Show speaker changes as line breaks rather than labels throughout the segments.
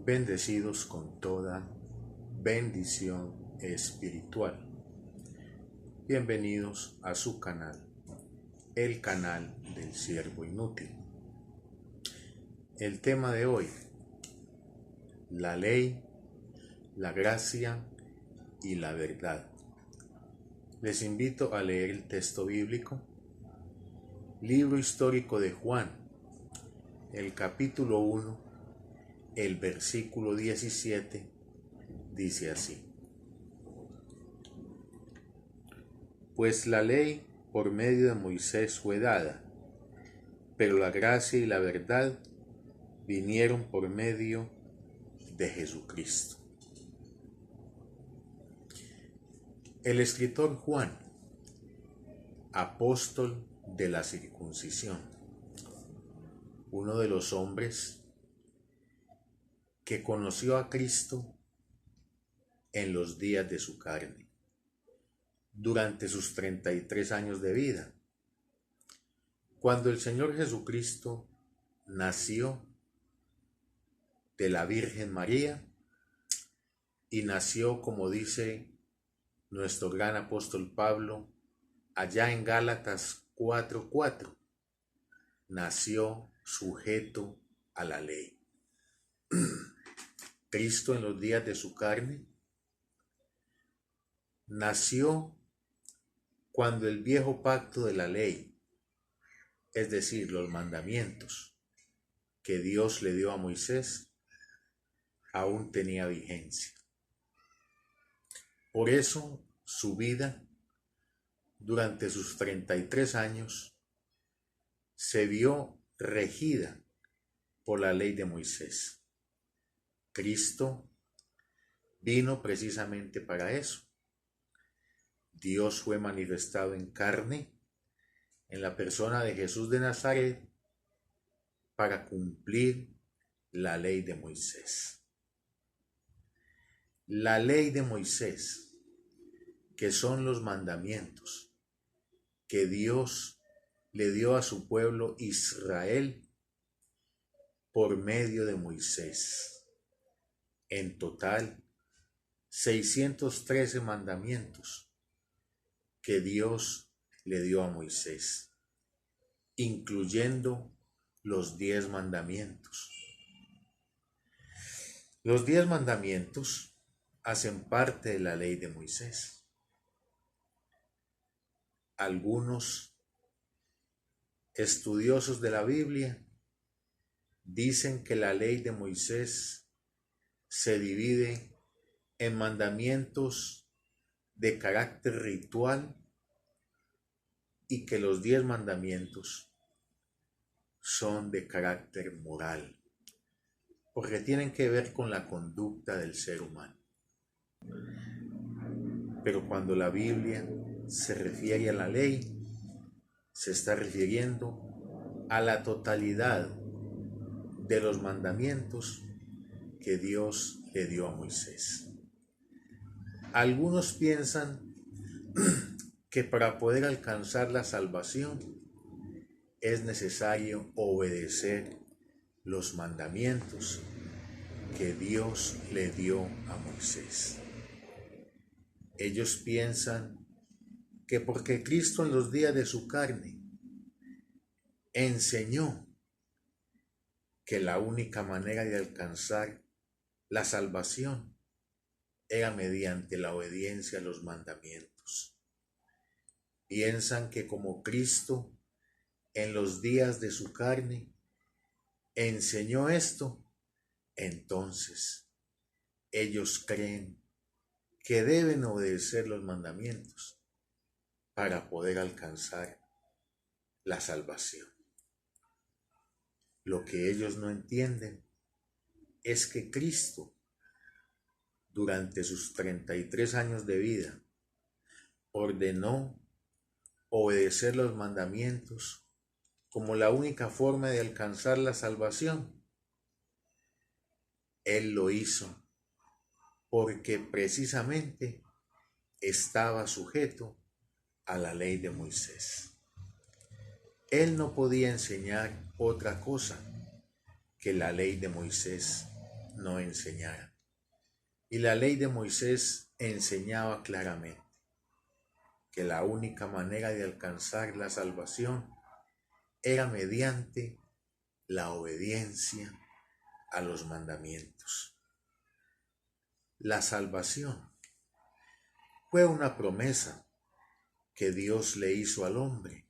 bendecidos con toda bendición espiritual. Bienvenidos a su canal, el canal del siervo inútil. El tema de hoy: la ley, la gracia y la verdad. Les invito a leer el texto bíblico, libro histórico de Juan, el capítulo 1, el versículo 17, dice así: Pues la ley por medio de Moisés fue dada, pero la gracia y la verdad vinieron por medio de Jesucristo. El escritor Juan, apóstol de la circuncisión, uno de los hombres que conoció a Cristo en los días de su carne, durante sus 33 años de vida. Cuando el Señor Jesucristo nació de la Virgen María y nació, como dice nuestro gran apóstol Pablo, allá en Gálatas 4:4, nació sujeto a la ley. Cristo en los días de su carne nació cuando el viejo pacto de la ley, es decir, los mandamientos que Dios le dio a Moisés, aún tenía vigencia. Por eso su vida durante sus 33 años se vio regida por la ley de Moisés. Cristo vino precisamente para eso. Dios fue manifestado en carne en la persona de Jesús de Nazaret para cumplir la ley de Moisés. La ley de Moisés, que son los mandamientos que Dios le dio a su pueblo Israel por medio de Moisés. En total, 613 mandamientos que Dios le dio a Moisés, incluyendo los 10 mandamientos. Los 10 mandamientos hacen parte de la ley de Moisés. Algunos estudiosos de la Biblia dicen que la ley de Moisés se divide en mandamientos de carácter ritual y que los 10 mandamientos son de carácter moral, porque tienen que ver con la conducta del ser humano. Pero cuando la Biblia se refiere a la ley, se está refiriendo a la totalidad de los mandamientos que Dios le dio a Moisés. Algunos piensan que para poder alcanzar la salvación es necesario obedecer los mandamientos que Dios le dio a Moisés. Ellos piensan que porque Cristo en los días de su carne enseñó que la única manera de alcanzar la salvación era mediante la obediencia a los mandamientos. Piensan que como Cristo en los días de su carne enseñó esto, entonces ellos creen que deben obedecer los mandamientos para poder alcanzar la salvación. Lo que ellos no entienden es que Cristo, durante sus 33 años de vida, ordenó obedecer los mandamientos como la única forma de alcanzar la salvación. Él lo hizo porque precisamente estaba sujeto a la ley de Moisés. Él no podía enseñar otra cosa que la ley de Moisés no enseñara. Y la ley de Moisés enseñaba claramente que la única manera de alcanzar la salvación era mediante la obediencia a los mandamientos. La salvación fue una promesa que Dios le hizo al hombre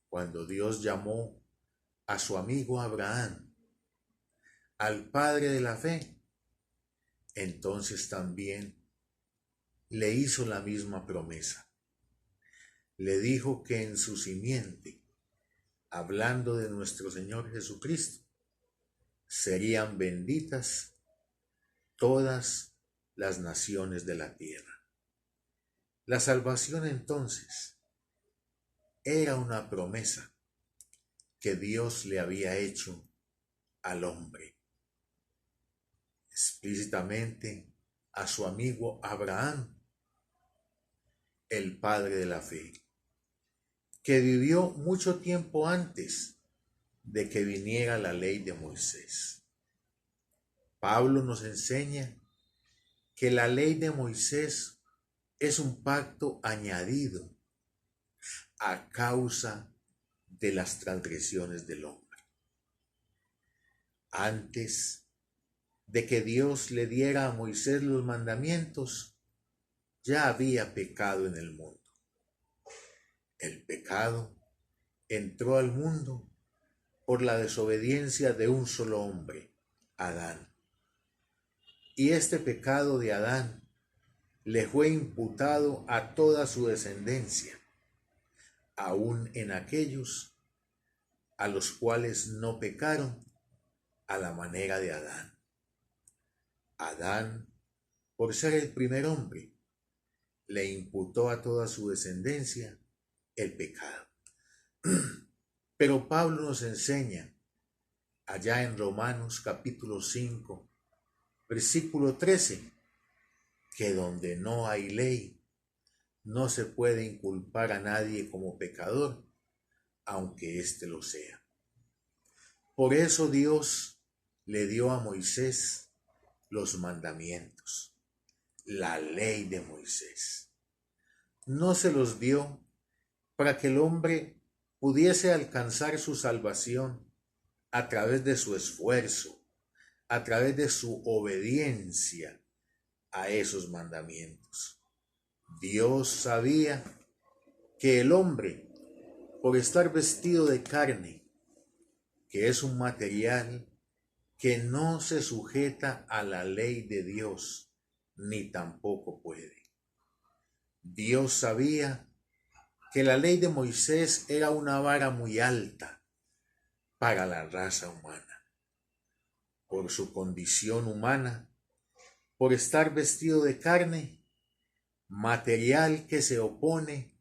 cuando Dios llamó a su amigo Abraham, al padre de la fe. Entonces también le hizo la misma promesa. Le dijo que en su simiente, hablando de nuestro Señor Jesucristo, serían benditas todas las naciones de la tierra. La salvación entonces era una promesa que Dios le había hecho al hombre, explícitamente a su amigo Abraham, el padre de la fe, que vivió mucho tiempo antes de que viniera la ley de Moisés. Pablo nos enseña que la ley de Moisés es un pacto añadido a causa de las transgresiones del hombre. Antes de que Dios le diera a Moisés los mandamientos, ya había pecado en el mundo. El pecado entró al mundo por la desobediencia de un solo hombre, Adán. Y este pecado de Adán le fue imputado a toda su descendencia, aun en aquellos a los cuales no pecaron a la manera de Adán. Adán, por ser el primer hombre, le imputó a toda su descendencia el pecado. Pero Pablo nos enseña allá en Romanos capítulo 5, versículo 13, que donde no hay ley, no se puede inculpar a nadie como pecador, aunque éste lo sea. Por eso Dios le dio a Moisés los mandamientos, la ley de Moisés. No se los dio para que el hombre pudiese alcanzar su salvación a través de su esfuerzo, a través de su obediencia a esos mandamientos. Dios sabía que el hombre, por estar vestido de carne, que es un material que no se sujeta a la ley de Dios, ni tampoco puede. Dios sabía que la ley de Moisés era una vara muy alta para la raza humana. Por su condición humana, por estar vestido de carne, material que se opone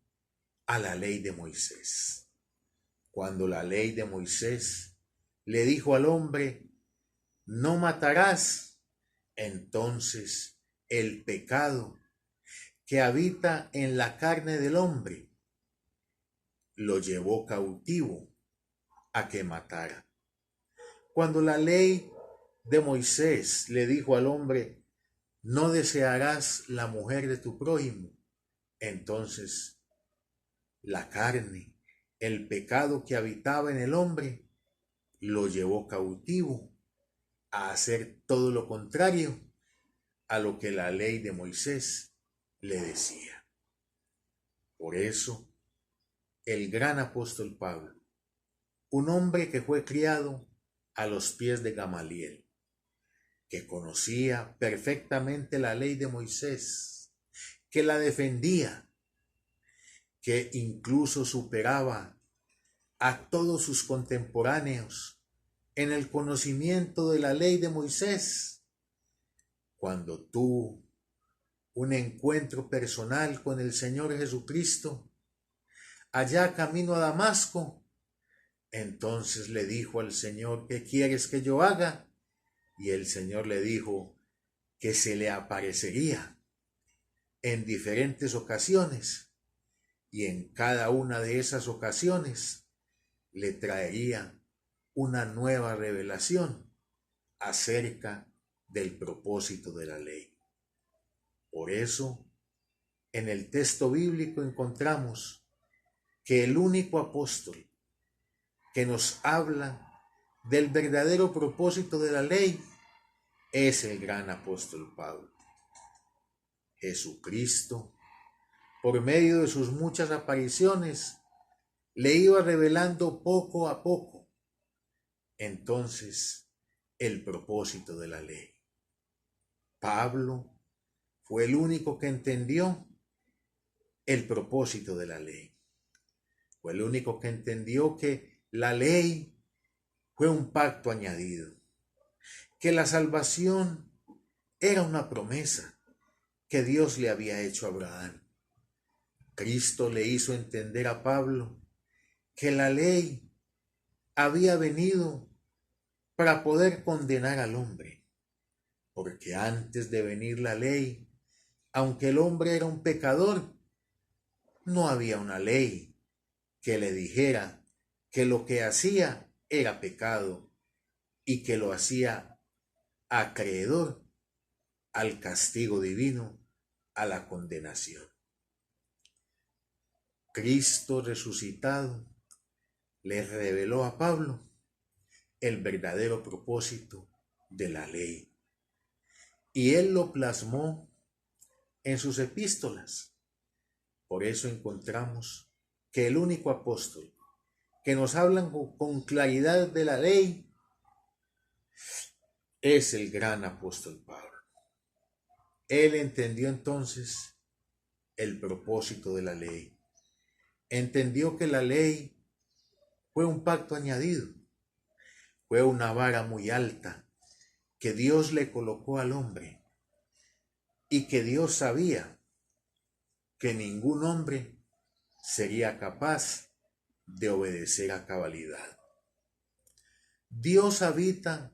a la ley de Moisés. Cuando la ley de Moisés le dijo al hombre, no matarás, entonces el pecado que habita en la carne del hombre lo llevó cautivo a que matara. Cuando la ley de Moisés le dijo al hombre, no desearás la mujer de tu prójimo, entonces la carne, el pecado que habitaba en el hombre, lo llevó cautivo a hacer todo lo contrario a lo que la ley de Moisés le decía. Por eso, el gran apóstol Pablo, un hombre que fue criado a los pies de Gamaliel, que conocía perfectamente la ley de Moisés, que la defendía, que incluso superaba a todos sus contemporáneos en el conocimiento de la ley de Moisés, cuando tuvo un encuentro personal con el Señor Jesucristo, allá camino a Damasco, entonces le dijo al Señor, ¿qué quieres que yo haga? Y el Señor le dijo que se le aparecería en diferentes ocasiones y en cada una de esas ocasiones le traería una nueva revelación acerca del propósito de la ley. Por eso, en el texto bíblico encontramos que el único apóstol que nos habla del verdadero propósito de la ley es el gran apóstol Pablo. Jesucristo, por medio de sus muchas apariciones, le iba revelando poco a poco, entonces, el propósito de la ley. Pablo fue el único que entendió el propósito de la ley. Fue el único que entendió que la ley fue un pacto añadido, que la salvación era una promesa que Dios le había hecho a Abraham. Cristo le hizo entender a Pablo que la ley había venido para poder condenar al hombre, porque antes de venir la ley, aunque el hombre era un pecador, no había una ley que le dijera que lo que hacía era pecado y que lo hacía acreedor al castigo divino, a la condenación. Cristo resucitado le reveló a Pablo el verdadero propósito de la ley, y él lo plasmó en sus epístolas. Por eso encontramos que el único apóstol que nos habla con claridad de la ley es el gran apóstol Pablo. Él entendió entonces el propósito de la ley. Entendió que la ley fue un pacto añadido, fue una vara muy alta que Dios le colocó al hombre y que Dios sabía que ningún hombre sería capaz de obedecer a cabalidad. Dios habita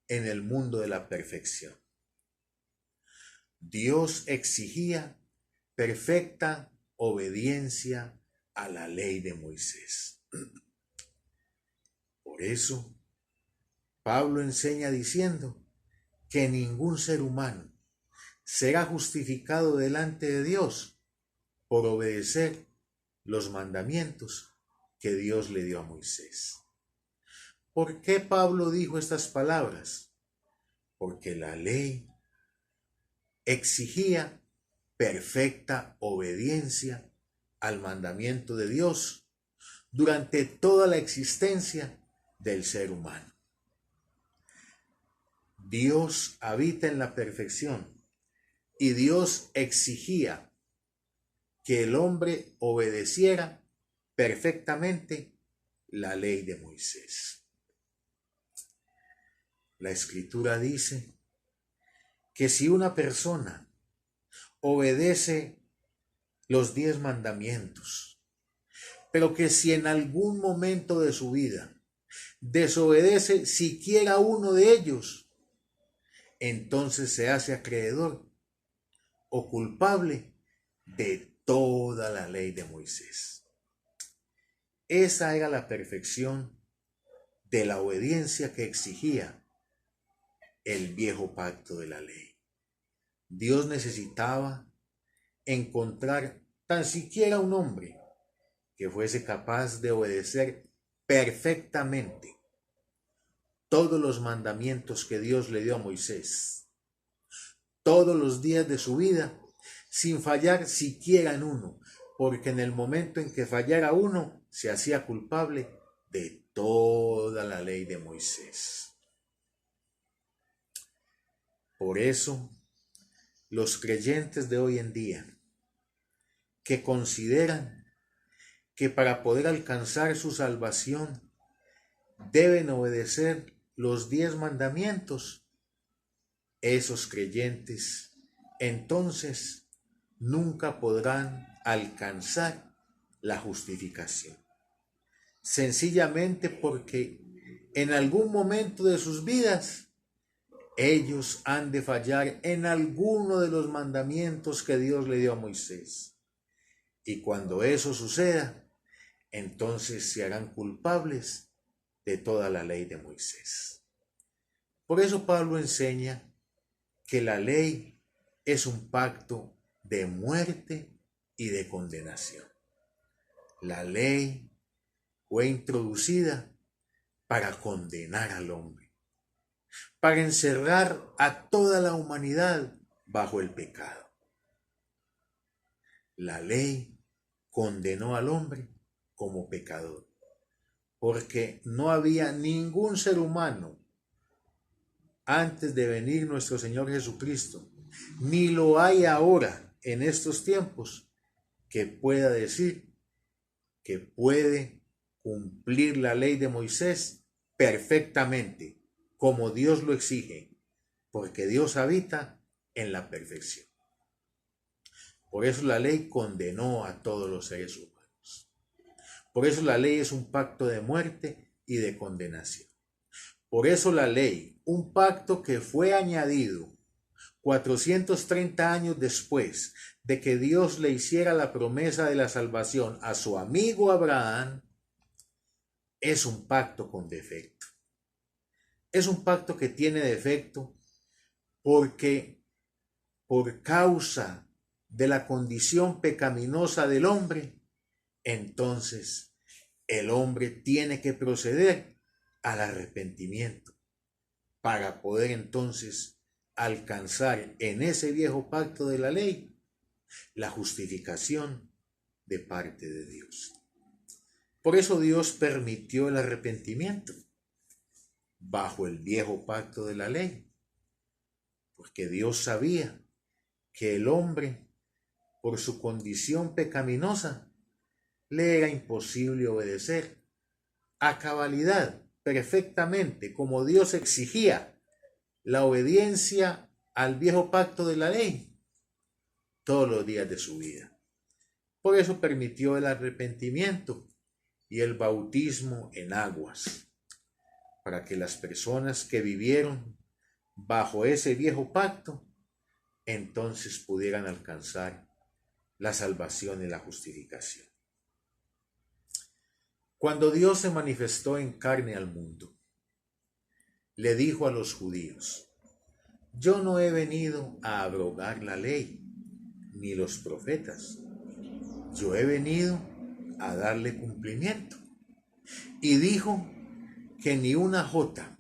en el mundo de la perfección. Dios exigía perfecta obediencia a la ley de Moisés. Por eso, Pablo enseña diciendo que ningún ser humano será justificado delante de Dios por obedecer los mandamientos que Dios le dio a Moisés. ¿Por qué Pablo dijo estas palabras? Porque la ley exigía perfecta obediencia al mandamiento de Dios durante toda la existencia del ser humano. Dios habita en la perfección y Dios exigía que el hombre obedeciera perfectamente la ley de Moisés. La Escritura dice que si una persona obedece los 10 mandamientos, pero que si en algún momento de su vida desobedece siquiera uno de ellos, entonces se hace acreedor o culpable de toda la ley de Moisés. Esa era la perfección de la obediencia que exigía el viejo pacto de la ley. Dios necesitaba encontrar tan siquiera un hombre que fuese capaz de obedecer perfectamente todos los mandamientos que Dios le dio a Moisés, todos los días de su vida, sin fallar siquiera en uno, porque en el momento en que fallara uno, se hacía culpable de toda la ley de Moisés. Por eso, los creyentes de hoy en día, que consideran que para poder alcanzar su salvación deben obedecer los 10 mandamientos, esos creyentes entonces nunca podrán alcanzar la justificación. Sencillamente porque en algún momento de sus vidas ellos han de fallar en alguno de los mandamientos que Dios le dio a Moisés. Y cuando eso suceda, entonces se harán culpables de toda la ley de Moisés. Por eso Pablo enseña que la ley es un pacto de muerte y de condenación. La ley fue introducida para condenar al hombre, para encerrar a toda la humanidad bajo el pecado. La ley condenó al hombre como pecador, porque no había ningún ser humano antes de venir nuestro Señor Jesucristo, ni lo hay ahora en estos tiempos, que pueda decir que puede cumplir la ley de Moisés perfectamente, como Dios lo exige, porque Dios habita en la perfección. Por eso la ley condenó a todos los seres humanos. Por eso la ley es un pacto de muerte y de condenación. Por eso la ley, un pacto que fue añadido 430 años después de que Dios le hiciera la promesa de la salvación a su amigo Abraham, es un pacto con defecto. Es un pacto que tiene defecto porque por causa de la condición pecaminosa del hombre, entonces el hombre tiene que proceder al arrepentimiento para poder entonces alcanzar en ese viejo pacto de la ley la justificación de parte de Dios. Por eso Dios permitió el arrepentimiento bajo el viejo pacto de la ley, porque Dios sabía que el hombre, por su condición pecaminosa, le era imposible obedecer a cabalidad, perfectamente, como Dios exigía la obediencia al viejo pacto de la ley todos los días de su vida. Por eso permitió el arrepentimiento y el bautismo en aguas, para que las personas que vivieron bajo ese viejo pacto entonces pudieran alcanzar la salvación y la justificación. Cuando Dios se manifestó en carne al mundo, le dijo a los judíos: yo no he venido a abrogar la ley ni los profetas, yo he venido a darle cumplimiento. Y dijo que ni una jota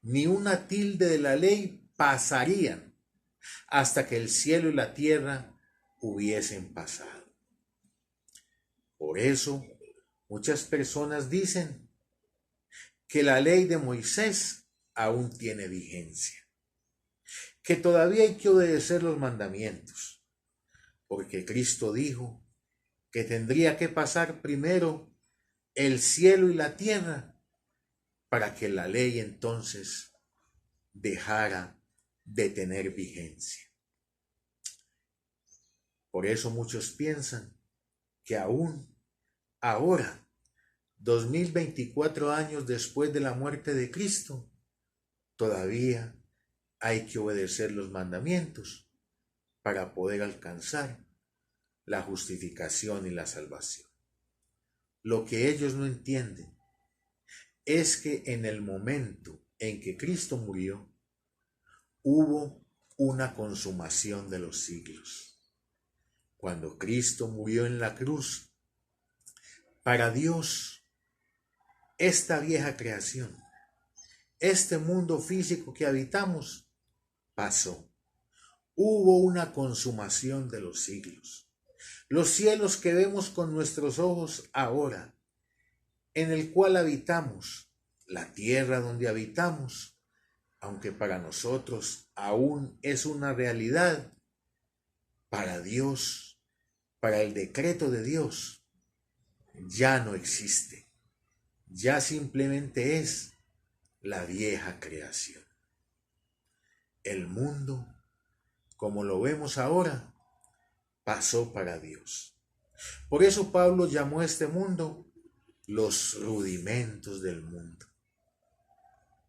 ni una tilde de la ley pasarían hasta que el cielo y la tierra hubiesen pasado. Por eso muchas personas dicen que la ley de Moisés aún tiene vigencia, que todavía hay que obedecer los mandamientos, porque Cristo dijo que tendría que pasar primero el cielo y la tierra para que la ley entonces dejara de tener vigencia. Por eso muchos piensan que aún ahora, 2024 años después de la muerte de Cristo, todavía hay que obedecer los mandamientos para poder alcanzar la justificación y la salvación. Lo que ellos no entienden es que en el momento en que Cristo murió, hubo una consumación de los siglos. Cuando Cristo murió en la cruz, para Dios, esta vieja creación, este mundo físico que habitamos, pasó. Hubo una consumación de los siglos. Los cielos que vemos con nuestros ojos ahora, en el cual habitamos, la tierra donde habitamos, aunque para nosotros aún es una realidad, para Dios, para el decreto de Dios, ya no existe. Ya simplemente es la vieja creación. El mundo, como lo vemos ahora, pasó para Dios. Por eso Pablo llamó a este mundo los rudimentos del mundo.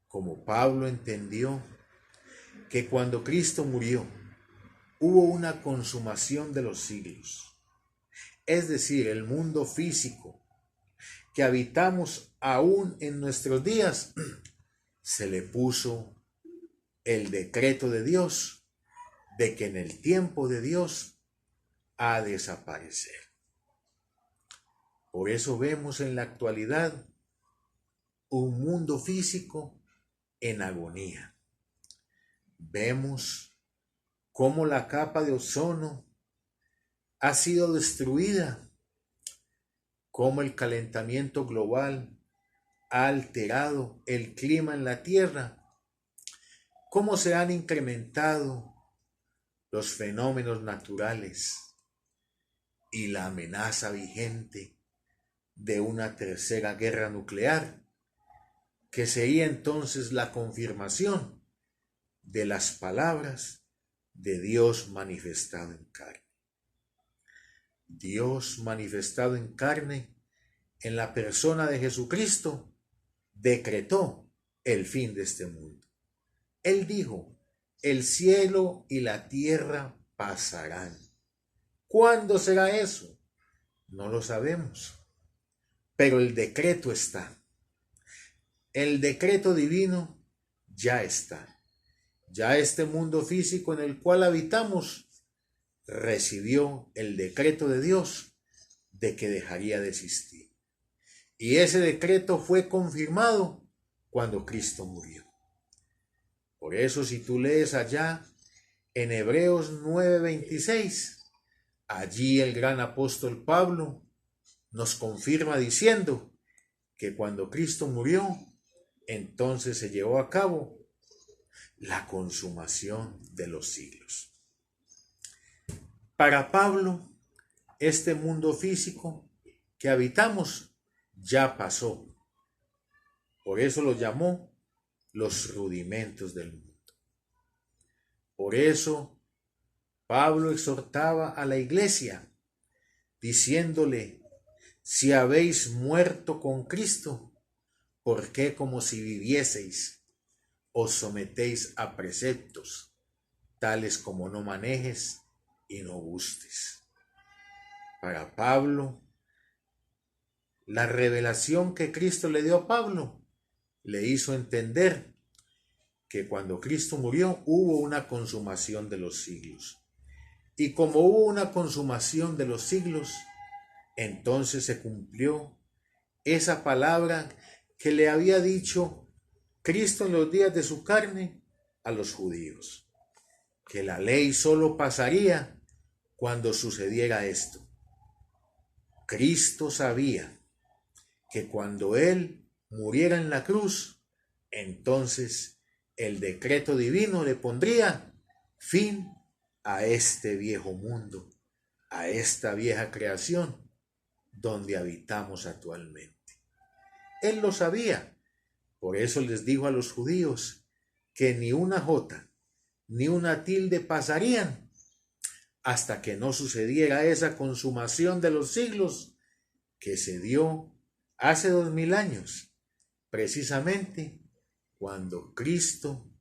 Como Pablo entendió que cuando Cristo murió, hubo una consumación de los siglos. Es decir, el mundo físico que habitamos aún en nuestros días, se le puso el decreto de Dios de que en el tiempo de Dios ha de desaparecer. Por eso vemos en la actualidad un mundo físico en agonía. Vemos cómo la capa de ozono ha sido destruida, cómo el calentamiento global ha alterado el clima en la Tierra, cómo se han incrementado los fenómenos naturales y la amenaza vigente de una tercera guerra nuclear, que sería entonces la confirmación de las palabras de Dios manifestado en carne. Dios manifestado en carne en la persona de Jesucristo decretó el fin de este mundo. Él dijo: el cielo y la tierra pasarán. ¿Cuándo será eso? No lo sabemos, pero el decreto está. El decreto divino ya está. Ya este mundo físico en el cual habitamos recibió el decreto de Dios de que dejaría de existir. Y ese decreto fue confirmado cuando Cristo murió. Por eso, si tú lees allá en Hebreos 9:26, allí el gran apóstol Pablo nos confirma diciendo que cuando Cristo murió, entonces se llevó a cabo la consumación de los siglos. Para Pablo, este mundo físico que habitamos ya pasó. Por eso lo llamó los rudimentos del mundo. Por eso Pablo exhortaba a la iglesia diciéndole: si habéis muerto con Cristo, ¿por qué como si vivieseis os sometéis a preceptos, tales como no manejes y no gustes? Para Pablo, la revelación que Cristo le dio a Pablo le hizo entender que cuando Cristo murió hubo una consumación de los siglos. Y como hubo una consumación de los siglos, entonces se cumplió esa palabra que le había dicho Cristo en los días de su carne a los judíos, que la ley solo pasaría cuando sucediera esto. Cristo sabía que cuando Él muriera en la cruz, entonces el decreto divino le pondría fin a este viejo mundo, a esta vieja creación donde habitamos actualmente. Él lo sabía, por eso les dijo a los judíos que ni una jota ni una tilde pasarían hasta que no sucediera esa consumación de los siglos que se dio hace 2000 años, precisamente cuando Cristo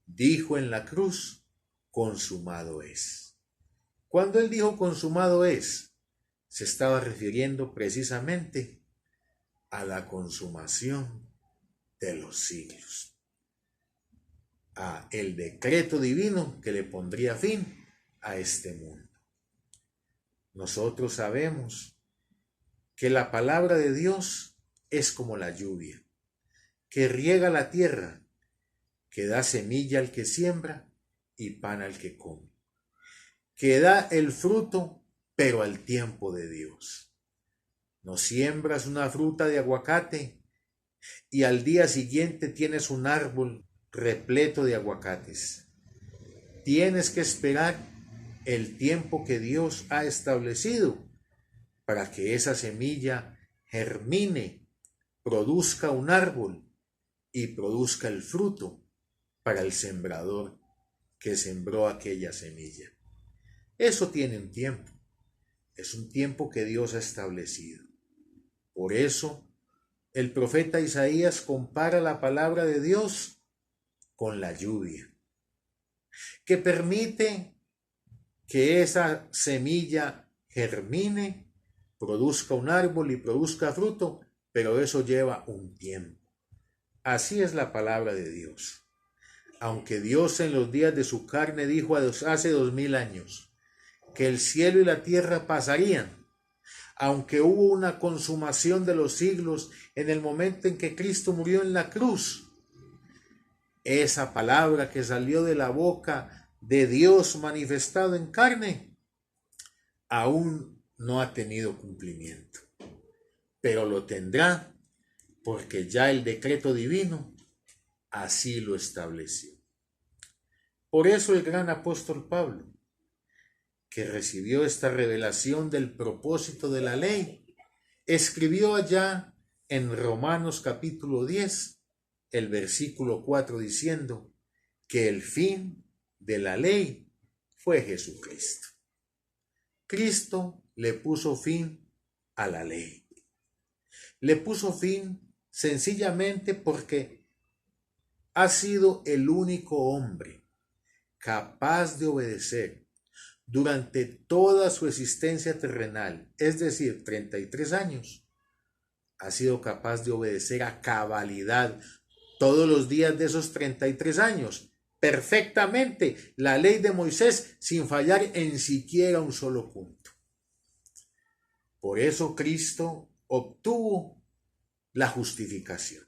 dijo en la cruz: consumado es. Cuando Él dijo consumado es, se estaba refiriendo precisamente a la consumación de los siglos, a el decreto divino que le pondría fin a este mundo. Nosotros sabemos que la palabra de Dios es como la lluvia, que riega la tierra, que da semilla al que siembra y pan al que come, que da el fruto, pero al tiempo de Dios. No siembras una fruta de aguacate y al día siguiente tienes un árbol repleto de aguacates. Tienes que esperar el tiempo que Dios ha establecido para que esa semilla germine, produzca un árbol y produzca el fruto para el sembrador que sembró aquella semilla. Eso tiene un tiempo, es un tiempo que Dios ha establecido. Por eso el profeta Isaías compara la palabra de Dios con la lluvia, que permite que esa semilla germine, produzca un árbol y produzca fruto, pero eso lleva un tiempo. Así es la palabra de Dios. aunque Dios en los días de su carne dijo hace 2000 años que el cielo y la tierra pasarían, aunque hubo una consumación de los siglos en el momento en que Cristo murió en la cruz, esa palabra que salió de la boca de Dios manifestado en carne aún no ha tenido cumplimiento, pero lo tendrá porque ya el decreto divino así lo estableció. Por eso el gran apóstol Pablo, que recibió esta revelación del propósito de la ley, escribió allá en Romanos capítulo 10, el versículo 4, diciendo que el fin de la ley fue Jesucristo. Cristo le puso fin a la ley. Le puso fin sencillamente porque ha sido el único hombre capaz de obedecer durante toda su existencia terrenal, es decir, 33 años, ha sido capaz de obedecer a cabalidad todos los días de esos 33 años, perfectamente, la ley de Moisés sin fallar en siquiera un solo punto. Por eso Cristo obtuvo la justificación.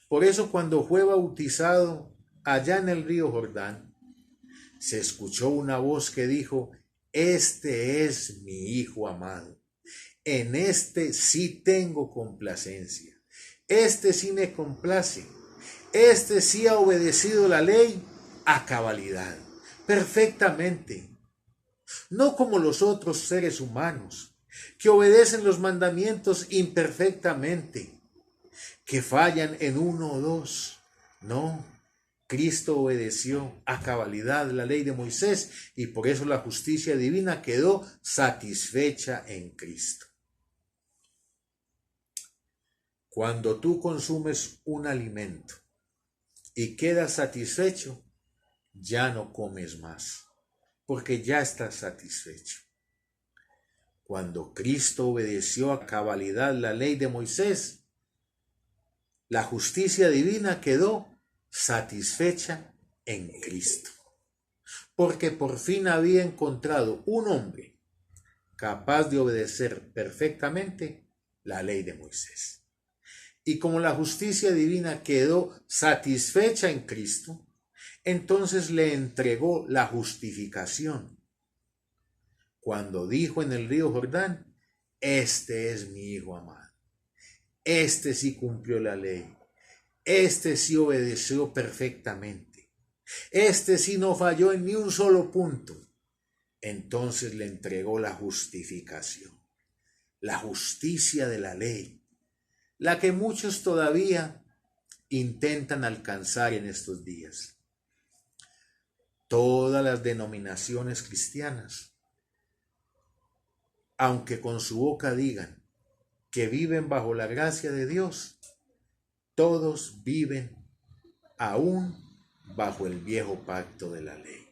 Por eso cuando fue bautizado allá en el río Jordán, se escuchó una voz que dijo: este es mi Hijo amado, en este sí tengo complacencia, este sí me complace, este sí ha obedecido la ley a cabalidad, perfectamente, no como los otros seres humanos, que obedecen los mandamientos imperfectamente, que fallan en uno o dos. No, Cristo obedeció a cabalidad la ley de Moisés y por eso la justicia divina quedó satisfecha en Cristo. Cuando tú consumes un alimento y quedas satisfecho, ya no comes más, porque ya estás satisfecho. Cuando Cristo obedeció a cabalidad la ley de Moisés, la justicia divina quedó satisfecha en Cristo, porque por fin había encontrado un hombre capaz de obedecer perfectamente la ley de Moisés. Y como la justicia divina quedó satisfecha en Cristo, entonces le entregó la justificación. Cuando dijo en el río Jordán: este es mi Hijo amado, este sí cumplió la ley, este sí obedeció perfectamente, este sí no falló en ni un solo punto. Entonces le entregó la justificación, la justicia de la ley, la que muchos todavía intentan alcanzar en estos días. Todas las denominaciones cristianas, aunque con su boca digan que viven bajo la gracia de Dios, todos viven aún bajo el viejo pacto de la ley.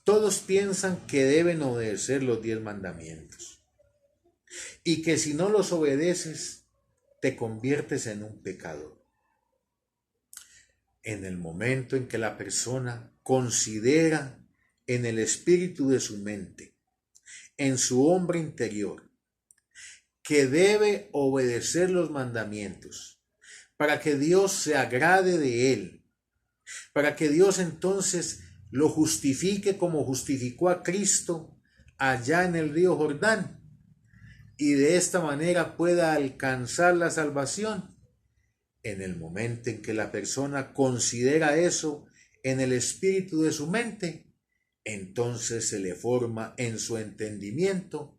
Todos piensan que deben obedecer los 10 mandamientos y que si no los obedeces, te conviertes en un pecador. En el momento en que la persona considera en el espíritu de su mente, en su hombre interior, que debe obedecer los mandamientos para que Dios se agrade de él, para que Dios entonces lo justifique como justificó a Cristo allá en el río Jordán, y de esta manera pueda alcanzar la salvación. En el momento en que la persona considera eso en el espíritu de su mente, entonces se le forma en su entendimiento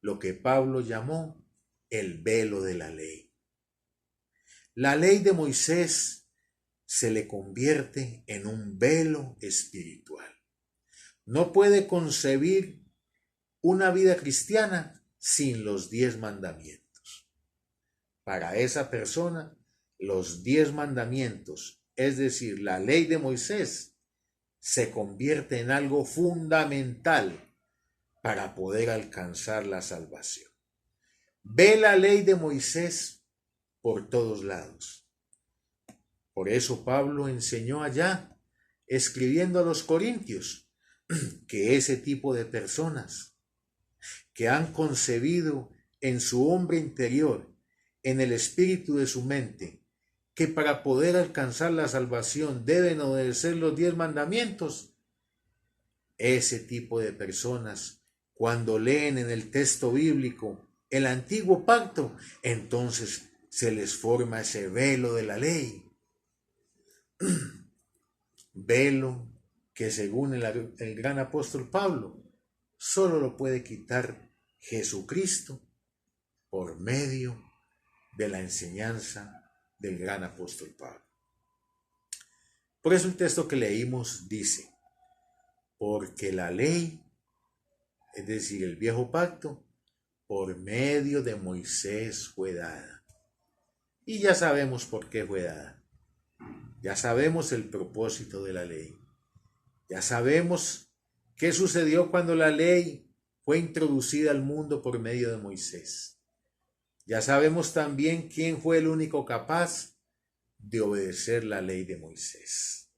lo que Pablo llamó el velo de la ley. La ley de Moisés se le convierte en un velo espiritual. No puede concebir una vida cristiana sin los 10 mandamientos. Para esa persona, los 10 mandamientos, es decir, la ley de Moisés, se convierte en algo fundamental para poder alcanzar la salvación. Ve la ley de Moisés por todos lados. Por eso Pablo enseñó allá, escribiendo a los corintios, que ese tipo de personas que han concebido en su hombre interior, en el espíritu de su mente, que para poder alcanzar la salvación deben obedecer los 10 mandamientos, ese tipo de personas, cuando leen en el texto bíblico el antiguo pacto, entonces se les forma ese velo de la ley. Velo que según el gran apóstol Pablo, solo lo puede quitar Jesucristo por medio de la enseñanza del gran apóstol Pablo. Por eso el texto que leímos dice, porque la ley, es decir, el viejo pacto, por medio de Moisés fue dada. Y ya sabemos por qué fue dada. Ya sabemos el propósito de la ley. Ya sabemos qué sucedió cuando la ley fue introducida al mundo por medio de Moisés. Ya sabemos también quién fue el único capaz de obedecer la ley de Moisés.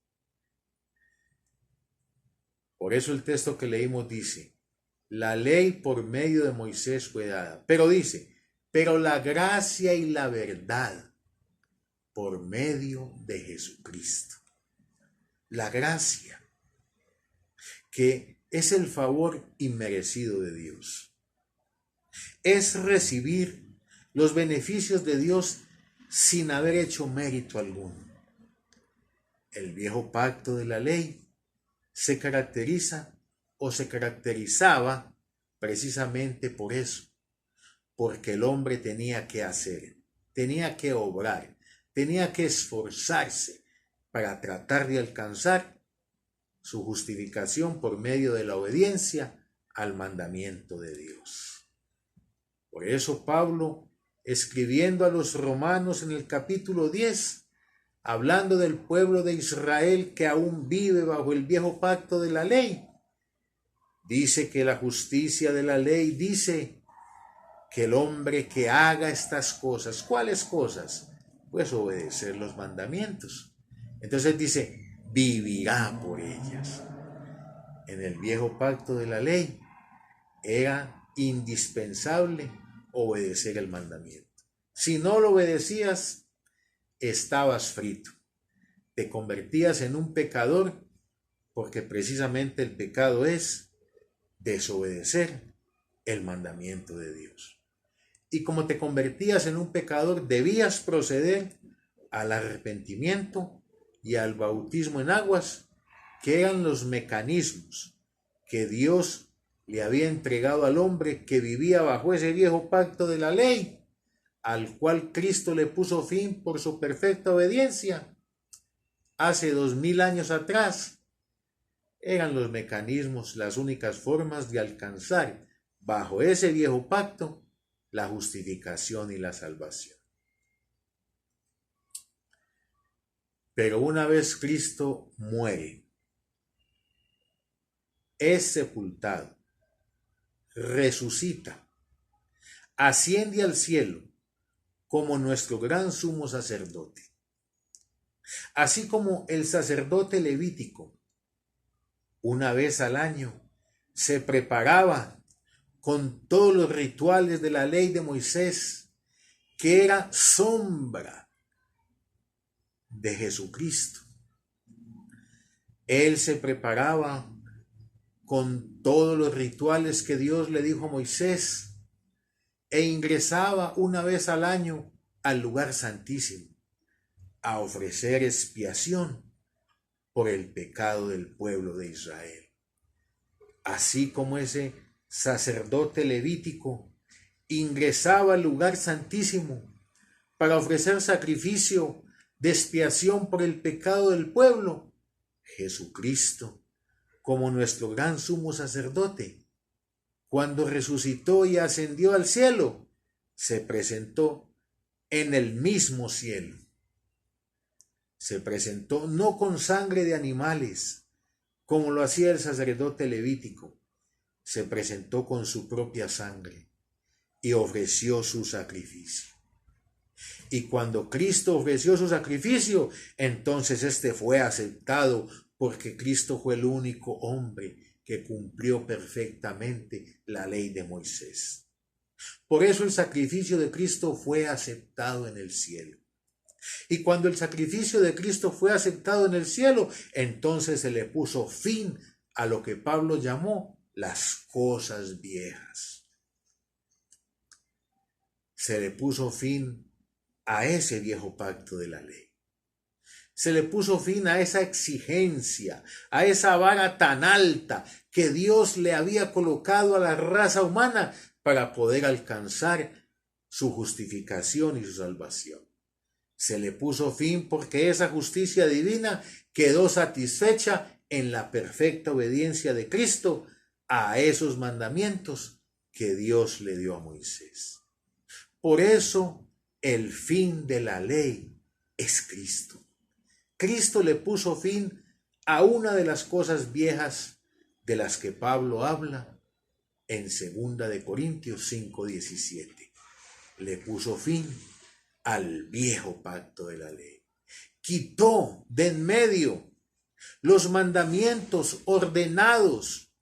Por eso el texto que leímos dice, la ley por medio de Moisés fue dada. Pero dice, pero la gracia y la verdad por medio de Jesucristo. La gracia, que es el favor inmerecido de Dios. Es recibir los beneficios de Dios sin haber hecho mérito alguno. El viejo pacto de la ley se caracteriza o se caracterizaba precisamente por eso, porque el hombre tenía que hacer, tenía que obrar, tenía que esforzarse para tratar de alcanzar su justificación por medio de la obediencia al mandamiento de Dios. Por eso Pablo, escribiendo a los romanos en el capítulo 10, hablando del pueblo de Israel que aún vive bajo el viejo pacto de la ley, dice que la justicia de la ley dice que el hombre que haga estas cosas, ¿cuáles cosas? Pues obedecer los mandamientos. Entonces dice, vivirá por ellas. En el viejo pacto de la ley era indispensable obedecer el mandamiento. Si no lo obedecías, estabas frito. Te convertías en un pecador, porque precisamente el pecado es desobedecer el mandamiento de Dios. Y como te convertías en un pecador, debías proceder al arrepentimiento y al bautismo en aguas, que eran los mecanismos que Dios le había entregado al hombre que vivía bajo ese viejo pacto de la ley, al cual Cristo le puso fin por su perfecta obediencia hace 2000 años atrás. Eran los mecanismos, las únicas formas de alcanzar bajo ese viejo pacto la justificación y la salvación. Pero una vez Cristo muere, es sepultado, resucita, asciende al cielo como nuestro gran sumo sacerdote. Así como el sacerdote levítico, una vez al año, se preparaba con todos los rituales de la ley de Moisés, que era sombra de Jesucristo. Él se preparaba con todos los rituales que Dios le dijo a Moisés e ingresaba una vez al año al lugar santísimo a ofrecer expiación por el pecado del pueblo de Israel. Así como ese sacerdote levítico ingresaba al lugar santísimo para ofrecer sacrificio de expiación por el pecado del pueblo, Jesucristo, como nuestro gran sumo sacerdote, cuando resucitó y ascendió al cielo, se presentó en el mismo cielo. Se presentó no con sangre de animales, como lo hacía el sacerdote levítico, se presentó con su propia sangre y ofreció su sacrificio. Y cuando Cristo ofreció su sacrificio, entonces este fue aceptado, porque Cristo fue el único hombre que cumplió perfectamente la ley de Moisés. Por eso el sacrificio de Cristo fue aceptado en el cielo. Y cuando el sacrificio de Cristo fue aceptado en el cielo, entonces se le puso fin a lo que Pablo llamó las cosas viejas. Se le puso fin a ese viejo pacto de la ley. Se le puso fin a esa exigencia, a esa vara tan alta que Dios le había colocado a la raza humana para poder alcanzar su justificación y su salvación. Se le puso fin porque esa justicia divina quedó satisfecha en la perfecta obediencia de Cristo a esos mandamientos que Dios le dio a Moisés. Por eso el fin de la ley es Cristo. Cristo le puso fin a una de las cosas viejas de las que Pablo habla en 2 de Corintios 5:17. Le puso fin al viejo pacto de la ley. Quitó de en medio los mandamientos ordenados,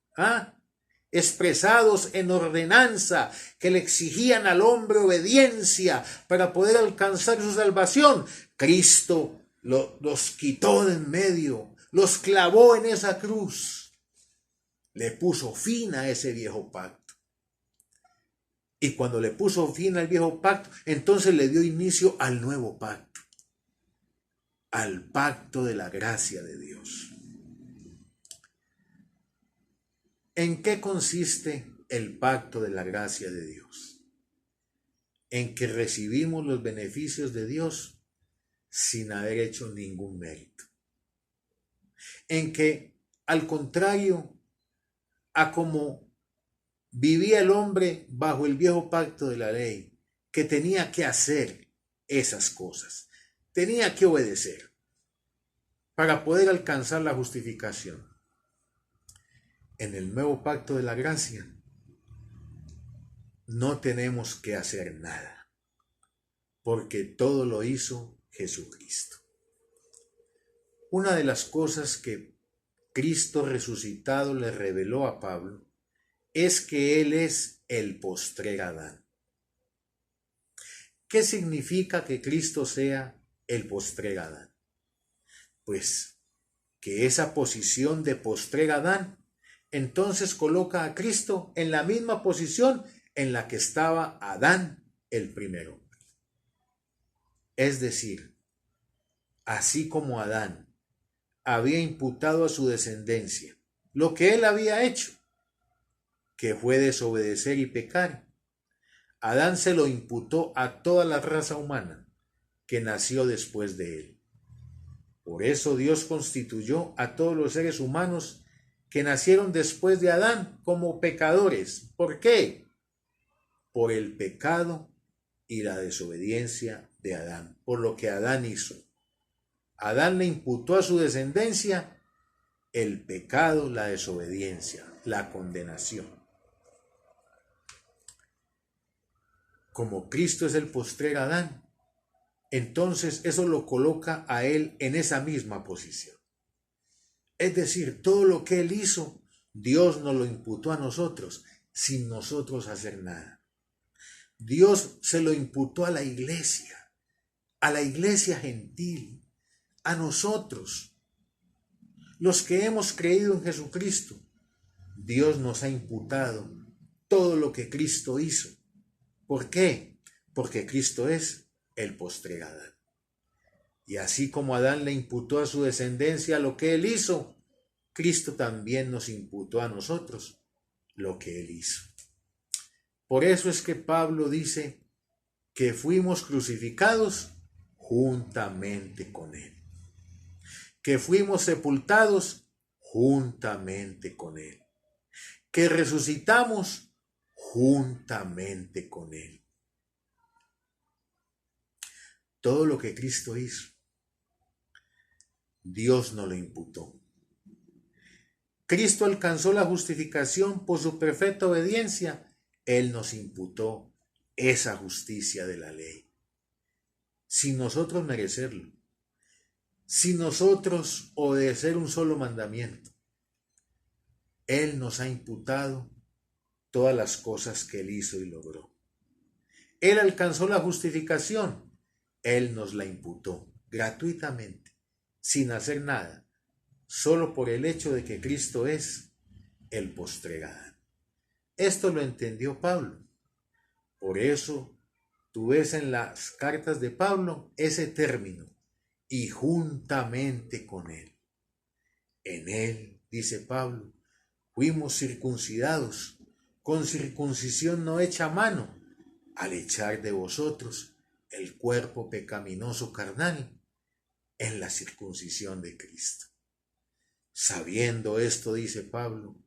expresados en ordenanza, que le exigían al hombre obediencia para poder alcanzar su salvación. Cristo los quitó de en medio, los clavó en esa cruz, le puso fin a ese viejo pacto. Y cuando le puso fin al viejo pacto, entonces le dio inicio al nuevo pacto, al pacto de la gracia de Dios. ¿En qué consiste el pacto de la gracia de Dios? En que recibimos los beneficios de Dios sin haber hecho ningún mérito. En que, al contrario a como vivía el hombre bajo el viejo pacto de la ley, que tenía que hacer esas cosas, tenía que obedecer para poder alcanzar la justificación. En el nuevo pacto de la gracia no tenemos que hacer nada, porque todo lo hizo Jesucristo. Una de las cosas que Cristo resucitado le reveló a Pablo es que Él es el postrer Adán. ¿Qué significa que Cristo sea el postrer Adán? Pues que esa posición de postrer Adán entonces coloca a Cristo en la misma posición en la que estaba Adán el primer hombre. Es decir, así como Adán había imputado a su descendencia lo que él había hecho, que fue desobedecer y pecar, Adán se lo imputó a toda la raza humana que nació después de él. Por eso Dios constituyó a todos los seres humanos que nacieron después de Adán como pecadores. ¿Por qué? Por el pecado y la desobediencia de Adán, por lo que Adán hizo. Adán le imputó a su descendencia el pecado, la desobediencia, la condenación. Como Cristo es el postrer Adán, entonces eso lo coloca a él en esa misma posición. Es decir, todo lo que él hizo, Dios nos lo imputó a nosotros, sin nosotros hacer nada. Dios se lo imputó a la iglesia gentil, a nosotros, los que hemos creído en Jesucristo. Dios nos ha imputado todo lo que Cristo hizo. ¿Por qué? Porque Cristo es el postrer Adán. Y así como Adán le imputó a su descendencia lo que él hizo, Cristo también nos imputó a nosotros lo que él hizo. Por eso es que Pablo dice que fuimos crucificados juntamente con él, que fuimos sepultados juntamente con él, que resucitamos juntamente con él. Todo lo que Cristo hizo, Dios nos lo imputó. Cristo alcanzó la justificación por su perfecta obediencia. Él nos imputó esa justicia de la ley. sin nosotros merecerlo, sin nosotros obedecer un solo mandamiento. Él nos ha imputado todas las cosas que Él hizo y logró. Él alcanzó la justificación, Él nos la imputó gratuitamente, sin hacer nada, solo por el hecho de que Cristo es el postrer Adán. Esto lo entendió Pablo. Por eso tú ves en las cartas de Pablo ese término, y juntamente con Él. En Él, dice Pablo, fuimos circuncidados, con circuncisión no hecha a mano, al echar de vosotros el cuerpo pecaminoso carnal en la circuncisión de Cristo. Sabiendo esto, dice Pablo,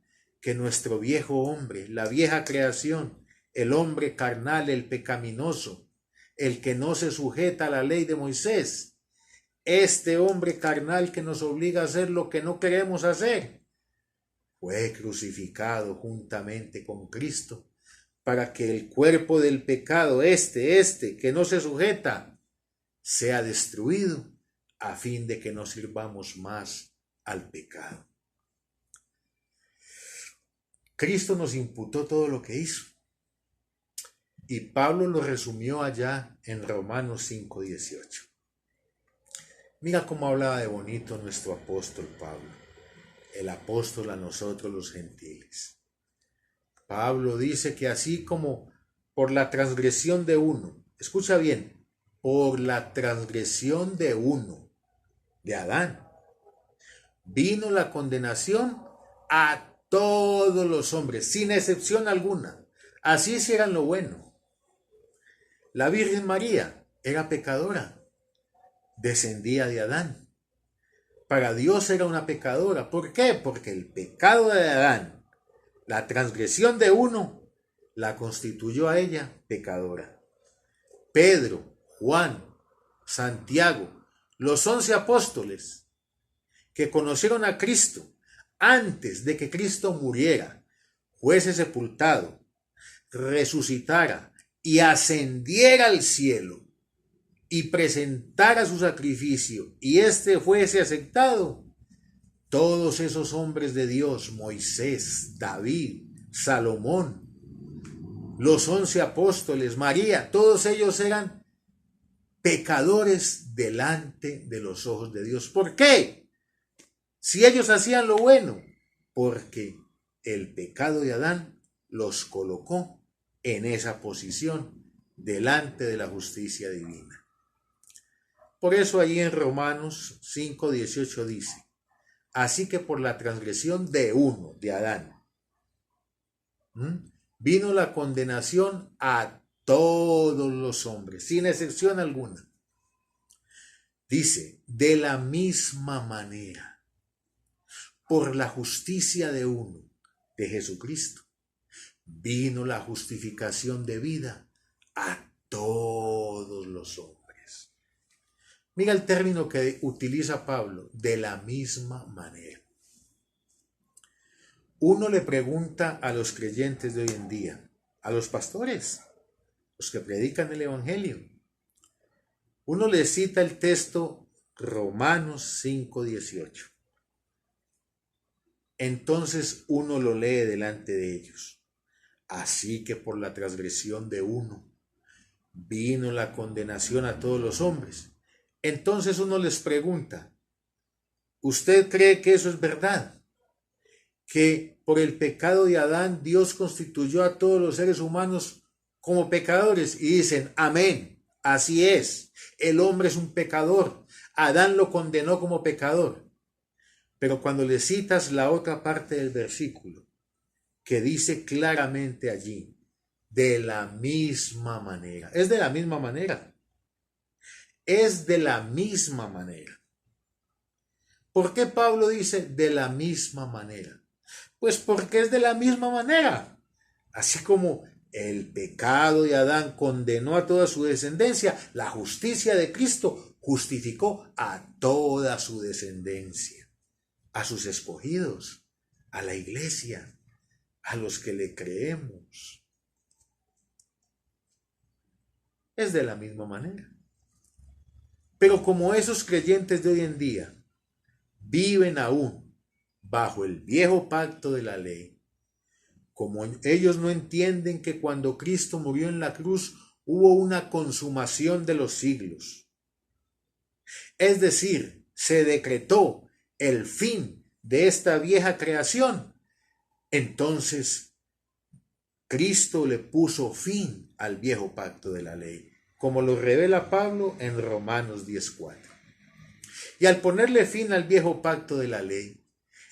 que nuestro viejo hombre, la vieja creación, el hombre carnal, el pecaminoso, el que no se sujeta a la ley de Moisés, este hombre carnal que nos obliga a hacer lo que no queremos hacer, fue crucificado juntamente con Cristo para que el cuerpo del pecado, este que no se sujeta, sea destruido a fin de que no sirvamos más al pecado. Cristo nos imputó todo lo que hizo. Y Pablo lo resumió allá en Romanos 5:18. Mira cómo hablaba de bonito nuestro apóstol Pablo, el apóstol a nosotros los gentiles. Pablo dice que así como por la transgresión de uno, escucha bien, por la transgresión de uno, de Adán, vino la condenación a todos los hombres, sin excepción alguna. Así hicieran lo bueno. La Virgen María era pecadora, descendía de Adán. Para Dios era una pecadora. ¿Por qué? Porque el pecado de Adán, la transgresión de uno, la constituyó a ella pecadora. Pedro, Juan, Santiago, los 11 apóstoles que conocieron a Cristo antes de que Cristo muriera, fuese sepultado, resucitara y ascendiera al cielo y presentara su sacrificio y éste fuese aceptado, todos esos hombres de Dios, Moisés, David, Salomón, los 11 apóstoles, María, todos ellos eran pecadores delante de los ojos de Dios. ¿Por qué? Si ellos hacían lo bueno, porque el pecado de Adán los colocó en esa posición delante de la justicia divina. Por eso ahí en Romanos 5:18 dice, así que por la transgresión de uno, de Adán, vino la condenación a todos los hombres, sin excepción alguna. Dice, de la misma manera, por la justicia de uno, de Jesucristo, vino la justificación de vida a todos los hombres. Mira el término que utiliza Pablo, de la misma manera. Uno le pregunta a los creyentes de hoy en día, a los pastores, los que predican el Evangelio. Uno les cita el texto Romanos 5:18. Entonces uno lo lee delante de ellos. Así que por la transgresión de uno vino la condenación a todos los hombres. Entonces uno les pregunta, ¿usted cree que eso es verdad? Que por el pecado de Adán Dios constituyó a todos los seres humanos como pecadores, y dicen, amén, así es, el hombre es un pecador, Adán lo condenó como pecador. Pero cuando le citas la otra parte del versículo, que dice claramente allí, de la misma manera, es de la misma manera, es de la misma manera. ¿Por qué Pablo dice de la misma manera? Pues porque es de la misma manera. Así como el pecado de Adán condenó a toda su descendencia, la justicia de Cristo justificó a toda su descendencia, a sus escogidos, a la iglesia, a los que le creemos. Es de la misma manera. Pero como esos creyentes de hoy en día viven aún bajo el viejo pacto de la ley, como ellos no entienden que cuando Cristo murió en la cruz hubo una consumación de los siglos, es decir, se decretó el fin de esta vieja creación, entonces Cristo le puso fin al viejo pacto de la ley, como lo revela Pablo en Romanos 10:4. Y al ponerle fin al viejo pacto de la ley,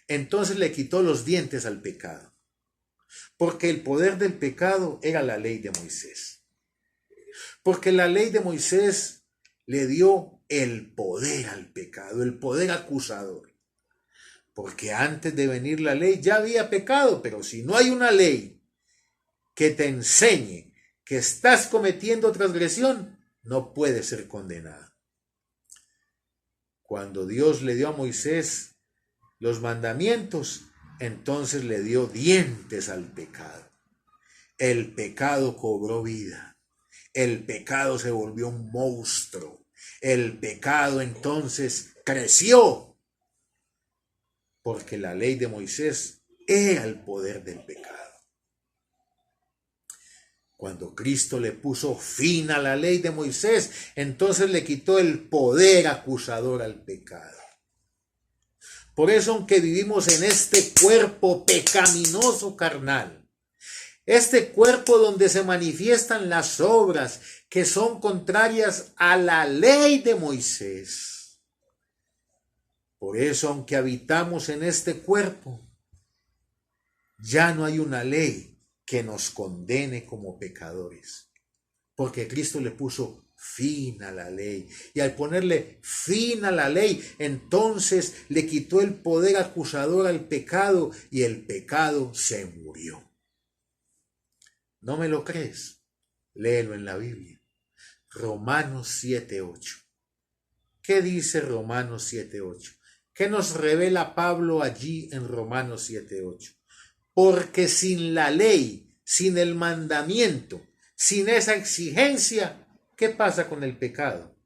entonces le quitó los dientes al pecado, porque el poder del pecado era la ley de Moisés. Porque la ley de Moisés le dio el poder al pecado, el poder acusador. Porque antes de venir la ley ya había pecado, pero si no hay una ley que te enseñe que estás cometiendo transgresión, no puedes ser condenado. Cuando Dios le dio a Moisés los mandamientos, entonces le dio dientes al pecado. El pecado cobró vida. El pecado se volvió un monstruo. El pecado entonces creció, porque la ley de Moisés era el poder del pecado. Cuando Cristo le puso fin a la ley de Moisés, entonces le quitó el poder acusador al pecado. Por eso, aunque vivimos en este cuerpo pecaminoso carnal, este cuerpo donde se manifiestan las obras que son contrarias a la ley de Moisés, por eso, aunque habitamos en este cuerpo, ya no hay una ley que nos condene como pecadores, porque Cristo le puso fin a la ley, y al ponerle fin a la ley, entonces le quitó el poder acusador al pecado, y el pecado se murió. ¿No me lo crees? Léelo en la Biblia. Romanos 7:8. ¿Qué dice Romanos 7:8? ¿Qué nos revela Pablo allí en Romanos 7:8? Porque sin la ley, sin el mandamiento, sin esa exigencia, ¿qué pasa con el pecado?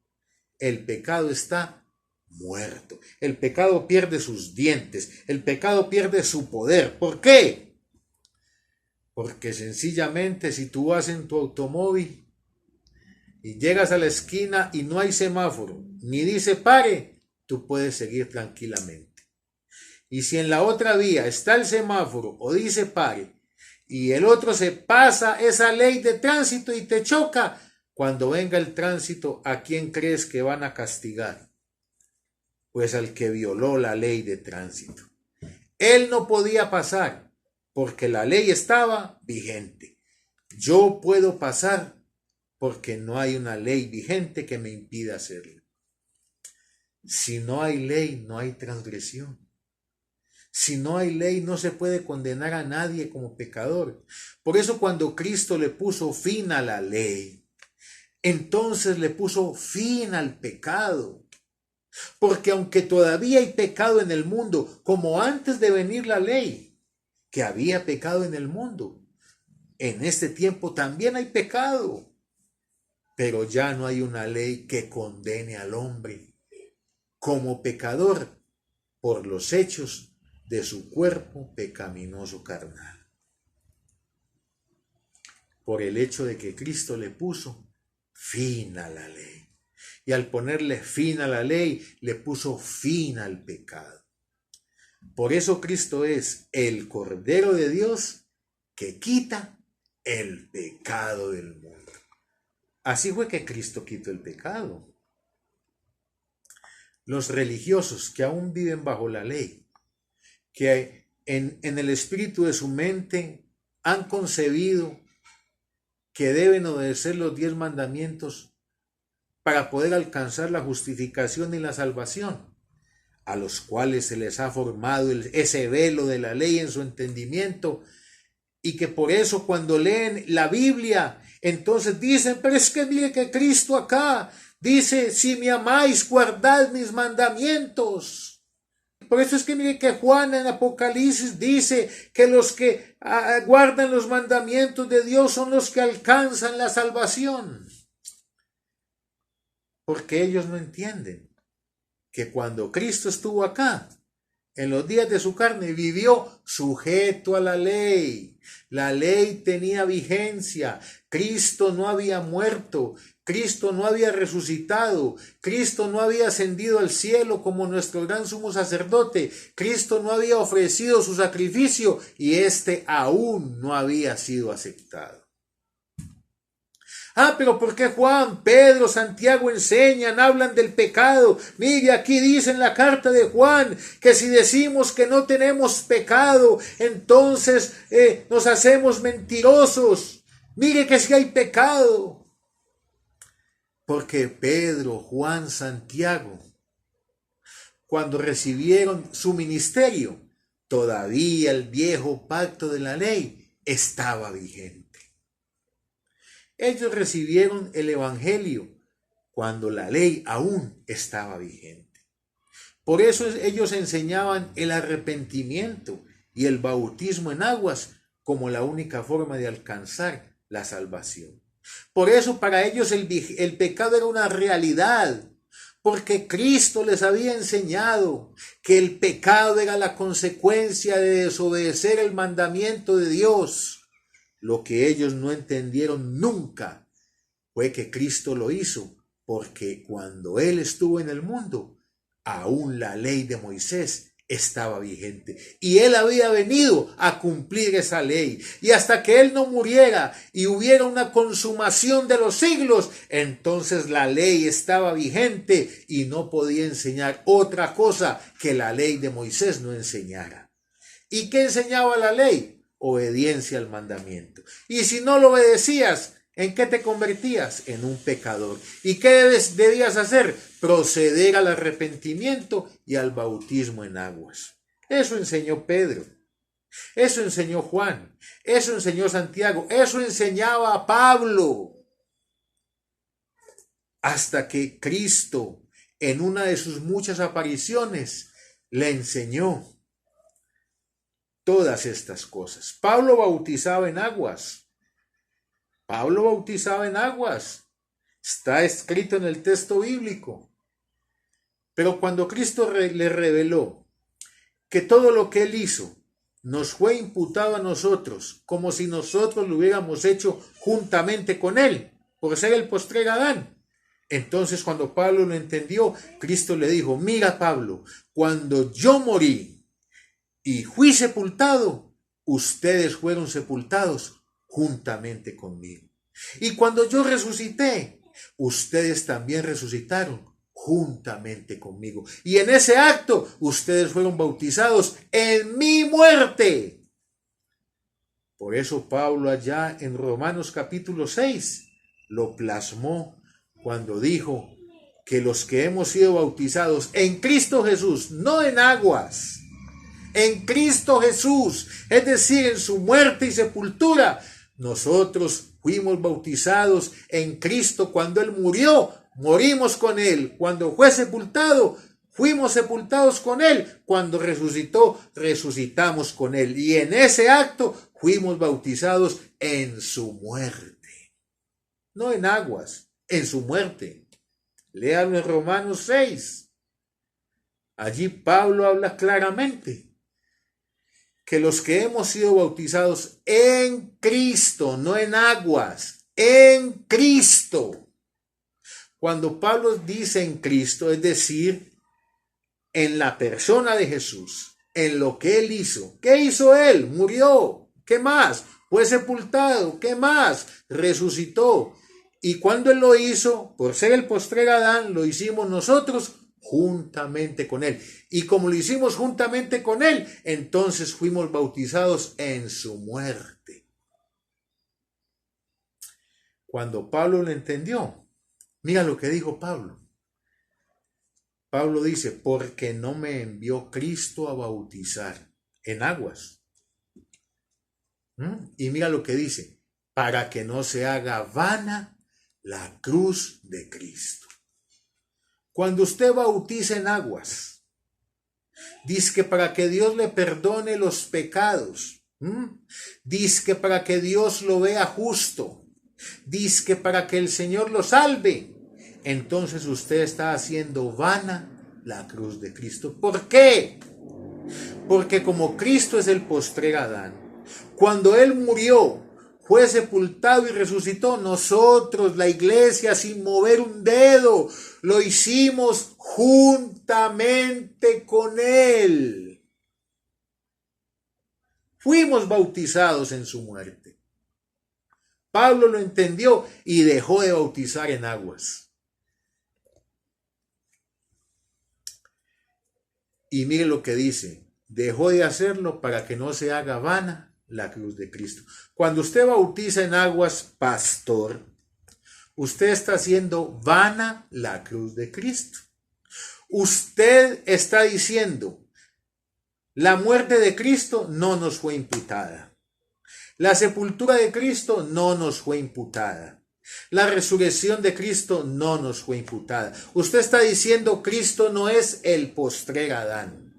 El pecado está muerto. El pecado pierde sus dientes. El pecado pierde su poder. ¿Por qué? Porque sencillamente si tú vas en tu automóvil y llegas a la esquina y no hay semáforo, ni dice pare, tú puedes seguir tranquilamente. Y si en la otra vía está el semáforo o dice pare y el otro se pasa esa ley de tránsito y te choca, cuando venga el tránsito, ¿a quién crees que van a castigar? Pues al que violó la ley de tránsito. Él no podía pasar porque la ley estaba vigente. Yo puedo pasar porque no hay una ley vigente que me impida hacerlo. Si no hay ley, no hay transgresión. Si no hay ley, no se puede condenar a nadie como pecador. Por eso cuando Cristo le puso fin a la ley, entonces le puso fin al pecado. Porque aunque todavía hay pecado en el mundo, como antes de venir la ley, que había pecado en el mundo, en este tiempo también hay pecado. Pero ya no hay una ley que condene al hombre como pecador por los hechos de su cuerpo pecaminoso carnal. Por el hecho de que Cristo le puso fin a la ley. Y al ponerle fin a la ley, le puso fin al pecado. Por eso Cristo es el Cordero de Dios que quita el pecado del mundo. Así fue que Cristo quitó el pecado. Los religiosos que aún viven bajo la ley, que en el espíritu de su mente han concebido que deben obedecer los 10 mandamientos para poder alcanzar la justificación y la salvación, a los cuales se les ha formado ese velo de la ley en su entendimiento, y que por eso cuando leen la Biblia, entonces dicen, pero es que mire que Cristo acá dice, si me amáis, guardad mis mandamientos. Por eso es que mire que Juan en Apocalipsis dice que los que guardan los mandamientos de Dios son los que alcanzan la salvación. Porque ellos no entienden que cuando Cristo estuvo acá, en los días de su carne, vivió sujeto a la ley. La ley tenía vigencia. Cristo no había muerto. Cristo no había resucitado. Cristo no había ascendido al cielo como nuestro gran sumo sacerdote. Cristo no había ofrecido su sacrificio y éste aún no había sido aceptado. Pero ¿por qué Juan, Pedro, Santiago enseñan, hablan del pecado? Mire, aquí dice en la carta de Juan que si decimos que no tenemos pecado, entonces nos hacemos mentirosos. Mire que si hay pecado. Porque Pedro, Juan, Santiago, cuando recibieron su ministerio, todavía el viejo pacto de la ley estaba vigente. Ellos recibieron el evangelio cuando la ley aún estaba vigente. Por eso ellos enseñaban el arrepentimiento y el bautismo en aguas como la única forma de alcanzar la salvación. Por eso para ellos el pecado era una realidad, porque Cristo les había enseñado que el pecado era la consecuencia de desobedecer el mandamiento de Dios. Lo que ellos no entendieron nunca fue que Cristo lo hizo, porque cuando Él estuvo en el mundo, aún la ley de Moisés estaba vigente. Y Él había venido a cumplir esa ley. Y hasta que Él no muriera y hubiera una consumación de los siglos, entonces la ley estaba vigente y no podía enseñar otra cosa que la ley de Moisés no enseñara. ¿Y qué enseñaba la ley? Obediencia al mandamiento. Y si no lo obedecías, ¿en qué te convertías? En un pecador. ¿Y qué debías hacer? Proceder al arrepentimiento y al bautismo en aguas. Eso enseñó Pedro. Eso enseñó Juan. Eso enseñó Santiago. Eso enseñaba a Pablo. Hasta que Cristo, en una de sus muchas apariciones, le enseñó todas estas cosas. Pablo bautizaba en aguas. Pablo bautizaba en aguas. Está escrito en el texto bíblico. Pero cuando Cristo le reveló que todo lo que Él hizo nos fue imputado a nosotros, como si nosotros lo hubiéramos hecho juntamente con Él, por ser el postrer Adán. Entonces cuando Pablo lo entendió, Cristo le dijo: mira, Pablo, cuando yo morí y fui sepultado, ustedes fueron sepultados juntamente conmigo. Y cuando yo resucité, ustedes también resucitaron juntamente conmigo. Y en ese acto, ustedes fueron bautizados en mi muerte. Por eso Pablo allá en Romanos capítulo 6 lo plasmó cuando dijo que los que hemos sido bautizados en Cristo Jesús, no en aguas, en Cristo Jesús, es decir, en su muerte y sepultura, nosotros fuimos bautizados en Cristo. Cuando Él murió, morimos con Él. Cuando fue sepultado, fuimos sepultados con Él. Cuando resucitó, resucitamos con Él. Y en ese acto fuimos bautizados en su muerte. No en aguas, en su muerte. Léalo en Romanos 6. Allí Pablo habla claramente que los que hemos sido bautizados en Cristo, no en aguas, en Cristo. Cuando Pablo dice en Cristo, es decir, en la persona de Jesús, en lo que Él hizo. ¿Qué hizo Él? Murió. ¿Qué más? Fue sepultado. ¿Qué más? Resucitó. Y cuando Él lo hizo, por ser el postrer Adán, lo hicimos nosotros juntamente con Él. Y como lo hicimos juntamente con Él, entonces fuimos bautizados en su muerte. Cuando Pablo lo entendió, mira lo que dijo Pablo. Pablo dice: porque no me envió Cristo a bautizar en aguas. Y mira lo que dice: para que no se haga vana la cruz de Cristo. Cuando usted bautiza en aguas, dice que para que Dios le perdone los pecados, dice que para que Dios lo vea justo, dice que para que el Señor lo salve, entonces usted está haciendo vana la cruz de Cristo. ¿Por qué? Porque como Cristo es el postrer Adán, cuando Él murió, fue sepultado y resucitó, nosotros, la iglesia, sin mover un dedo, lo hicimos juntamente con Él. Fuimos bautizados en su muerte. Pablo lo entendió y dejó de bautizar en aguas. Y mire lo que dice, dejó de hacerlo para que no se haga vana la cruz de Cristo. Cuando usted bautiza en aguas, pastor, usted está haciendo vana la cruz de Cristo. Usted está diciendo, la muerte de Cristo no nos fue imputada. La sepultura de Cristo no nos fue imputada. La resurrección de Cristo no nos fue imputada. Usted está diciendo, Cristo no es el postrer Adán.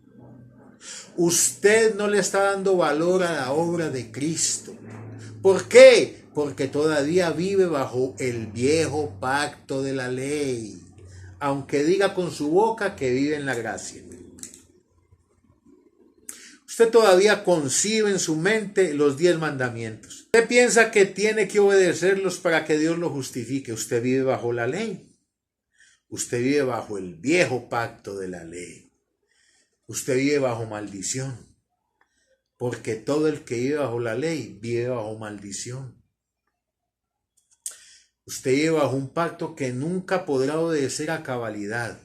Usted no le está dando valor a la obra de Cristo. ¿Por qué? Porque todavía vive bajo el viejo pacto de la ley, aunque diga con su boca que vive en la gracia. Usted todavía concibe en su mente los 10 mandamientos. Usted piensa que tiene que obedecerlos para que Dios lo justifique. Usted vive bajo la ley. Usted vive bajo el viejo pacto de la ley. Usted vive bajo maldición, porque todo el que vive bajo la ley vive bajo maldición. Usted vive bajo un pacto que nunca podrá obedecer a cabalidad.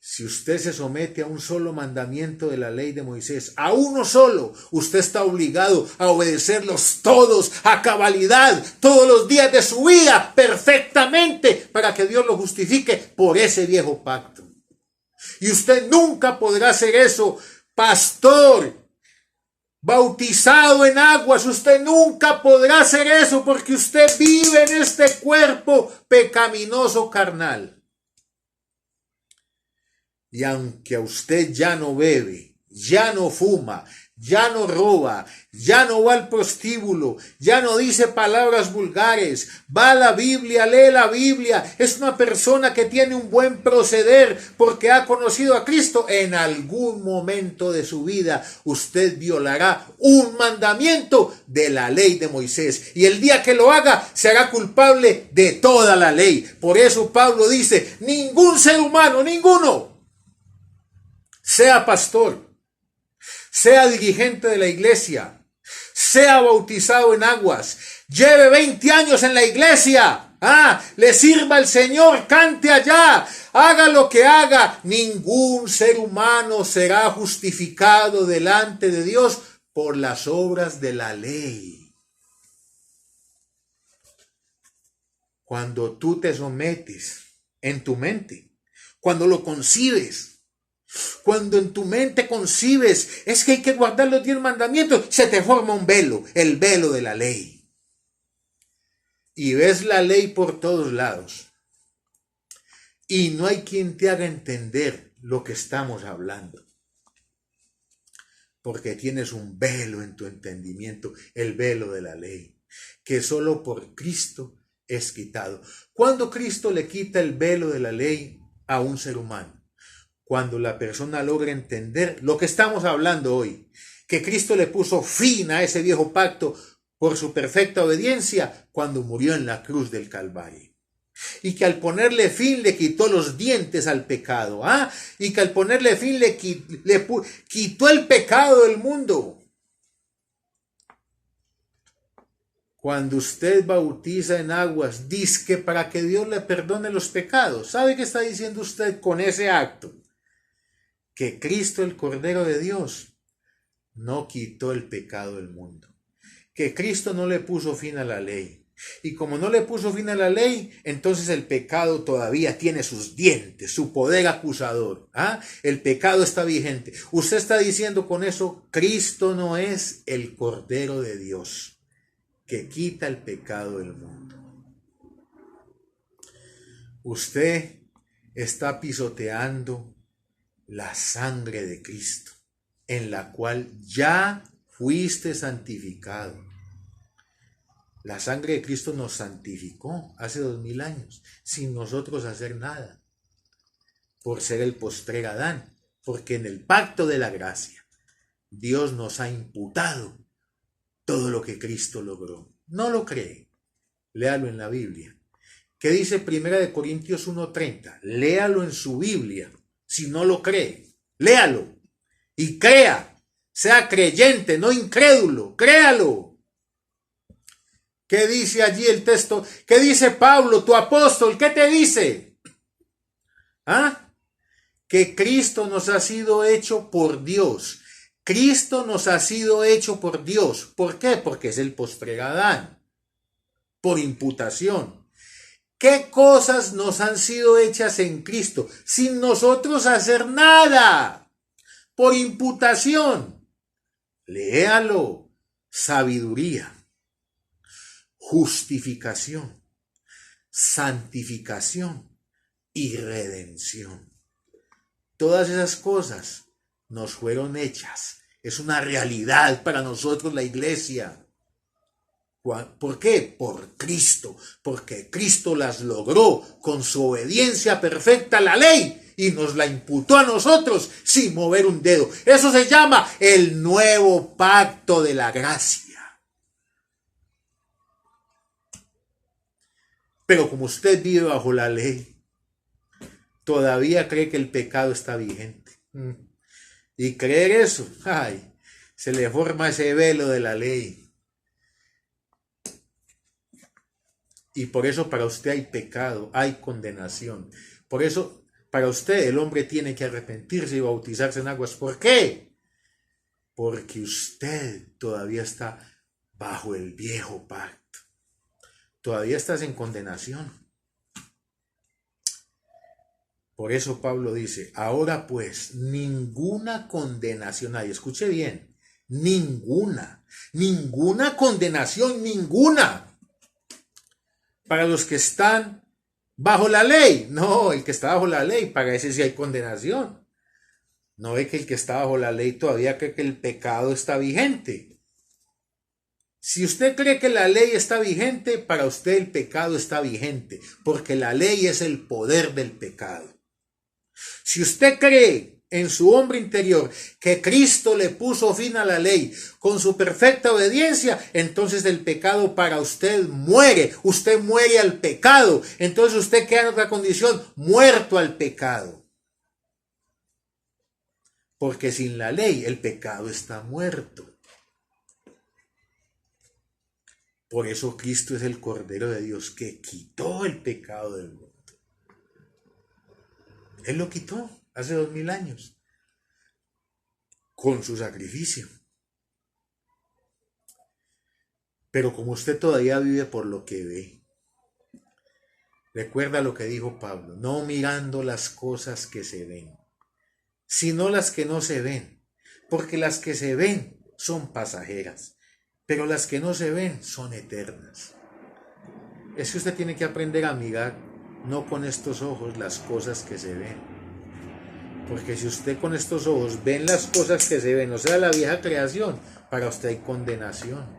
Si usted se somete a un solo mandamiento de la ley de Moisés, a uno solo, usted está obligado a obedecerlos todos a cabalidad, todos los días de su vida, perfectamente, para que Dios lo justifique por ese viejo pacto. Y usted nunca podrá hacer eso, pastor, bautizado en aguas. Usted nunca podrá hacer eso porque usted vive en este cuerpo pecaminoso carnal. Y aunque usted ya no bebe, ya no fuma, ya no roba, ya no va al prostíbulo, ya no dice palabras vulgares, va a la Biblia, lee la Biblia, es una persona que tiene un buen proceder porque ha conocido a Cristo, en algún momento de su vida usted violará un mandamiento de la ley de Moisés. Y el día que lo haga, será culpable de toda la ley. Por eso Pablo dice, ningún ser humano, ninguno, sea pastor, sea dirigente de la iglesia, sea bautizado en aguas, lleve 20 años en la iglesia, le sirva al Señor, cante allá, haga lo que haga, ningún ser humano será justificado delante de Dios por las obras de la ley. Cuando tú te sometes en tu mente, cuando lo concibes, cuando en tu mente concibes, es que hay que guardar los 10 mandamientos, se te forma un velo, el velo de la ley. Y ves la ley por todos lados. Y no hay quien te haga entender lo que estamos hablando. Porque tienes un velo en tu entendimiento, el velo de la ley, que solo por Cristo es quitado. ¿Cuándo Cristo le quita el velo de la ley a un ser humano? Cuando la persona logra entender lo que estamos hablando hoy, que Cristo le puso fin a ese viejo pacto por su perfecta obediencia cuando murió en la cruz del Calvario. Y que al ponerle fin le quitó los dientes al pecado, y que al ponerle fin le quitó el pecado del mundo. Cuando usted bautiza en aguas, dizque para que Dios le perdone los pecados. ¿Sabe qué está diciendo usted con ese acto? Que Cristo, el Cordero de Dios, no quitó el pecado del mundo. Que Cristo no le puso fin a la ley. Y como no le puso fin a la ley, entonces el pecado todavía tiene sus dientes, su poder acusador. El pecado está vigente. Usted está diciendo con eso, Cristo no es el Cordero de Dios que quita el pecado del mundo. Usted está pisoteando la sangre de Cristo, en la cual ya fuiste santificado. La sangre de Cristo nos santificó hace 2000 años, sin nosotros hacer nada, por ser el postrer Adán, porque en el pacto de la gracia Dios nos ha imputado todo lo que Cristo logró. ¿No lo cree? Léalo en la Biblia. ¿Qué dice 1 Corintios 1:30? Léalo en su Biblia. Si no lo cree, léalo y crea. Sea creyente, no incrédulo. Créalo. ¿Qué dice allí el texto? ¿Qué dice Pablo, tu apóstol? ¿Qué te dice? ¿Ah? Que Cristo nos ha sido hecho por Dios. Cristo nos ha sido hecho por Dios. ¿Por qué? Porque es el postrer Adán. Por imputación. ¿Qué cosas nos han sido hechas en Cristo sin nosotros hacer nada? Por imputación. Léalo. Sabiduría, justificación, santificación y redención. Todas esas cosas nos fueron hechas. Es una realidad para nosotros la iglesia. ¿Por qué? Por Cristo. Porque Cristo las logró con su obediencia perfecta a la ley y nos la imputó a nosotros sin mover un dedo. Eso se llama el nuevo pacto de la gracia. Pero como usted vive bajo la ley, todavía cree que el pecado está vigente. Y creer eso, ay, se le forma ese velo de la ley. Y por eso para usted hay pecado, hay condenación. Por eso para usted el hombre tiene que arrepentirse y bautizarse en aguas. ¿Por qué? Porque usted todavía está bajo el viejo pacto. Todavía estás en condenación. Por eso Pablo dice, ahora pues ninguna condenación hay. Escuche bien, ninguna condenación, ninguna. Para los que están bajo la ley. No, el que está bajo la ley, para ese sí hay condenación. No ve que el que está bajo la ley todavía cree que el pecado está vigente. Si usted cree que la ley está vigente, para usted el pecado está vigente, porque la ley es el poder del pecado. Si usted cree en su hombre interior que Cristo le puso fin a la ley con su perfecta obediencia, entonces el pecado para usted muere al pecado, entonces usted queda en otra condición, muerto al pecado. Porque sin la ley el pecado está muerto. Por eso Cristo es el Cordero de Dios que quitó el pecado del mundo. Él lo quitó hace 2000 años con su sacrificio. Pero como usted todavía vive por lo que ve, recuerda lo que dijo Pablo, no mirando las cosas que se ven, sino las que no se ven, porque las que se ven son pasajeras, pero las que no se ven son eternas. Es que usted tiene que aprender a mirar no con estos ojos las cosas que se ven. Porque si usted con estos ojos ven las cosas que se ven, o sea, la vieja creación, para usted hay condenación.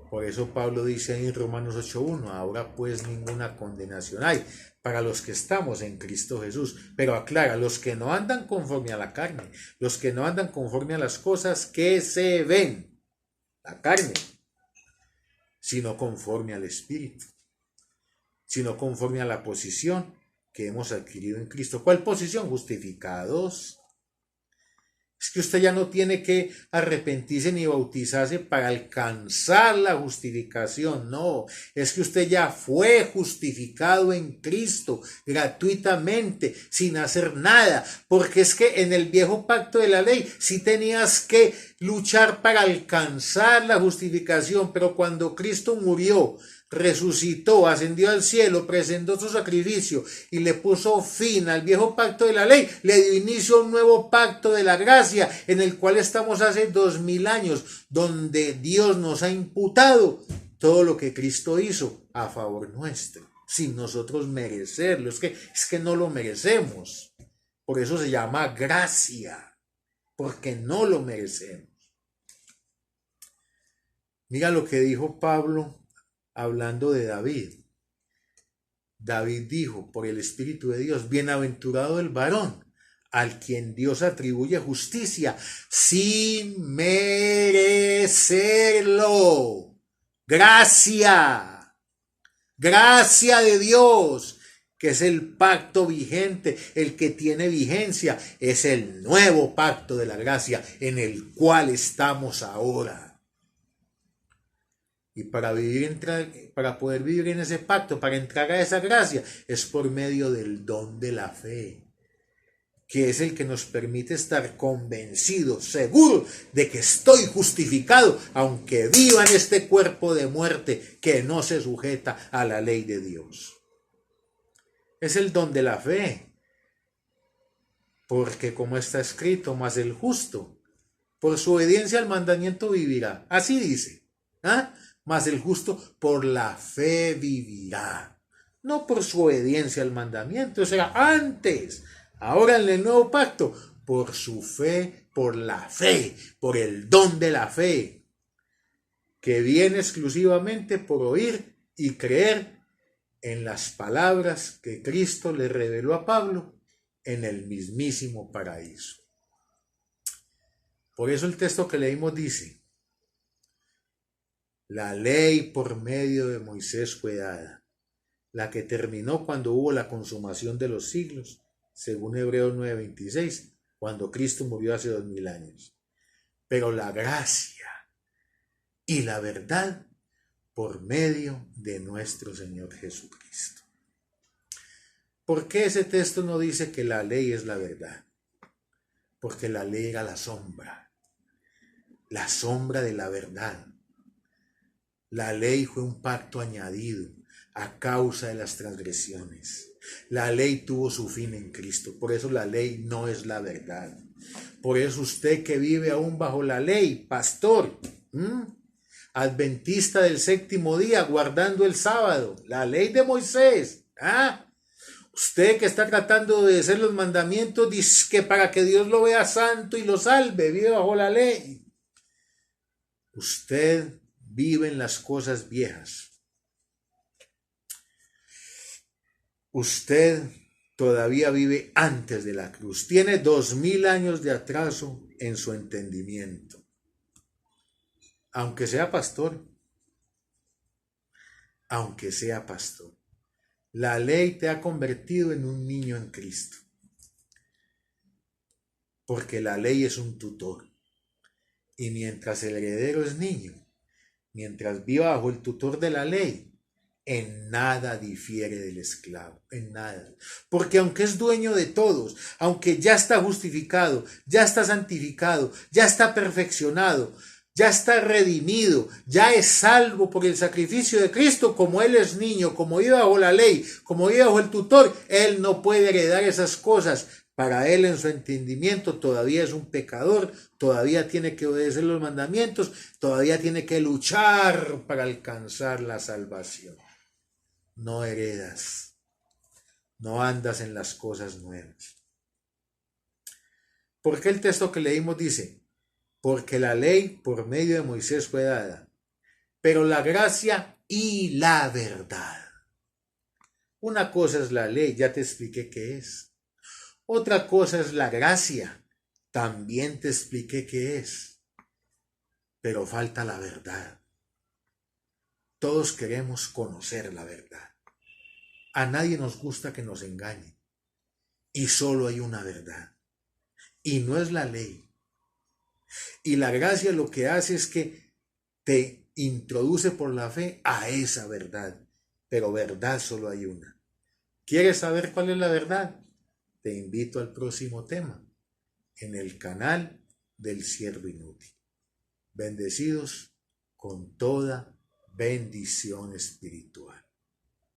Por eso Pablo dice en Romanos 8:1, ahora pues ninguna condenación hay para los que estamos en Cristo Jesús. Pero aclara, los que no andan conforme a la carne, los que no andan conforme a las cosas que se ven, la carne, sino conforme al Espíritu, sino conforme a la posición que hemos adquirido en Cristo. ¿Cuál posición? Justificados. Es que usted ya no tiene que arrepentirse ni bautizarse para alcanzar la justificación, no, es que usted ya fue justificado en Cristo gratuitamente, sin hacer nada, porque es que en el viejo pacto de la ley sí tenías que luchar para alcanzar la justificación, pero cuando Cristo murió, resucitó, ascendió al cielo, presentó su sacrificio y le puso fin al viejo pacto de la ley, le dio inicio a un nuevo pacto de la gracia en el cual estamos hace 2000 años, donde Dios nos ha imputado todo lo que Cristo hizo a favor nuestro, sin nosotros merecerlo. Es que no lo merecemos, por eso se llama gracia, porque no lo merecemos. Mira lo que dijo Pablo hablando de David. David dijo, por el Espíritu de Dios, bienaventurado el varón al quien Dios atribuye justicia sin merecerlo. Gracia, gracia de Dios, que es el pacto vigente, el que tiene vigencia, es el nuevo pacto de la gracia en el cual estamos ahora. Y para poder vivir en ese pacto, para entrar a esa gracia, es por medio del don de la fe, que es el que nos permite estar convencidos, seguros de que estoy justificado, aunque viva en este cuerpo de muerte que no se sujeta a la ley de Dios. Es el don de la fe, porque como está escrito, mas el justo, por su obediencia al mandamiento vivirá. Así dice, ¿ah? Mas el justo por la fe vivirá, no por su obediencia al mandamiento, eso era antes. Ahora en el nuevo pacto, por su fe, por la fe, por el don de la fe, que viene exclusivamente por oír y creer en las palabras que Cristo le reveló a Pablo en el mismísimo paraíso. Por eso el texto que leímos dice, la ley por medio de Moisés fue dada, la que terminó cuando hubo la consumación de los siglos, según Hebreos 9:26, cuando Cristo murió hace 2000 años. Pero la gracia y la verdad por medio de nuestro Señor Jesucristo. ¿Por qué ese texto no dice que la ley es la verdad? Porque la ley era la sombra de la verdad. La ley fue un pacto añadido a causa de las transgresiones. La ley tuvo su fin en Cristo, por eso la ley no es la verdad. Por eso usted que vive aún bajo la ley, pastor, adventista del séptimo día, guardando el sábado, la ley de Moisés, usted que está tratando de hacer los mandamientos, dice que para que Dios lo vea santo y lo salve, vive bajo la ley. Usted vive en las cosas viejas. Usted todavía vive antes de la cruz. Tiene 2000 años de atraso en su entendimiento. Aunque sea pastor. Aunque sea pastor. La ley te ha convertido en un niño en Cristo. Porque la ley es un tutor. Y mientras el heredero es niño, mientras viva bajo el tutor de la ley, en nada difiere del esclavo, en nada. Porque aunque es dueño de todos, aunque ya está justificado, ya está santificado, ya está perfeccionado, ya está redimido, ya es salvo por el sacrificio de Cristo, como él es niño, como vive bajo la ley, como vive bajo el tutor, él no puede heredar esas cosas. Para él en su entendimiento todavía es un pecador, todavía tiene que obedecer los mandamientos, todavía tiene que luchar para alcanzar la salvación. No heredas, no andas en las cosas nuevas. ¿Por qué el texto que leímos dice? Porque la ley por medio de Moisés fue dada, pero la gracia y la verdad. Una cosa es la ley, ya te expliqué qué es. Otra cosa es la gracia, también te expliqué qué es. Pero falta la verdad. Todos queremos conocer la verdad. A nadie nos gusta que nos engañen. Y solo hay una verdad. Y no es la ley. Y la gracia lo que hace es que te introduce por la fe a esa verdad. Pero verdad solo hay una. ¿Quieres saber cuál es la verdad? Te invito al próximo tema en el canal del Siervo Inútil. Bendecidos con toda bendición espiritual.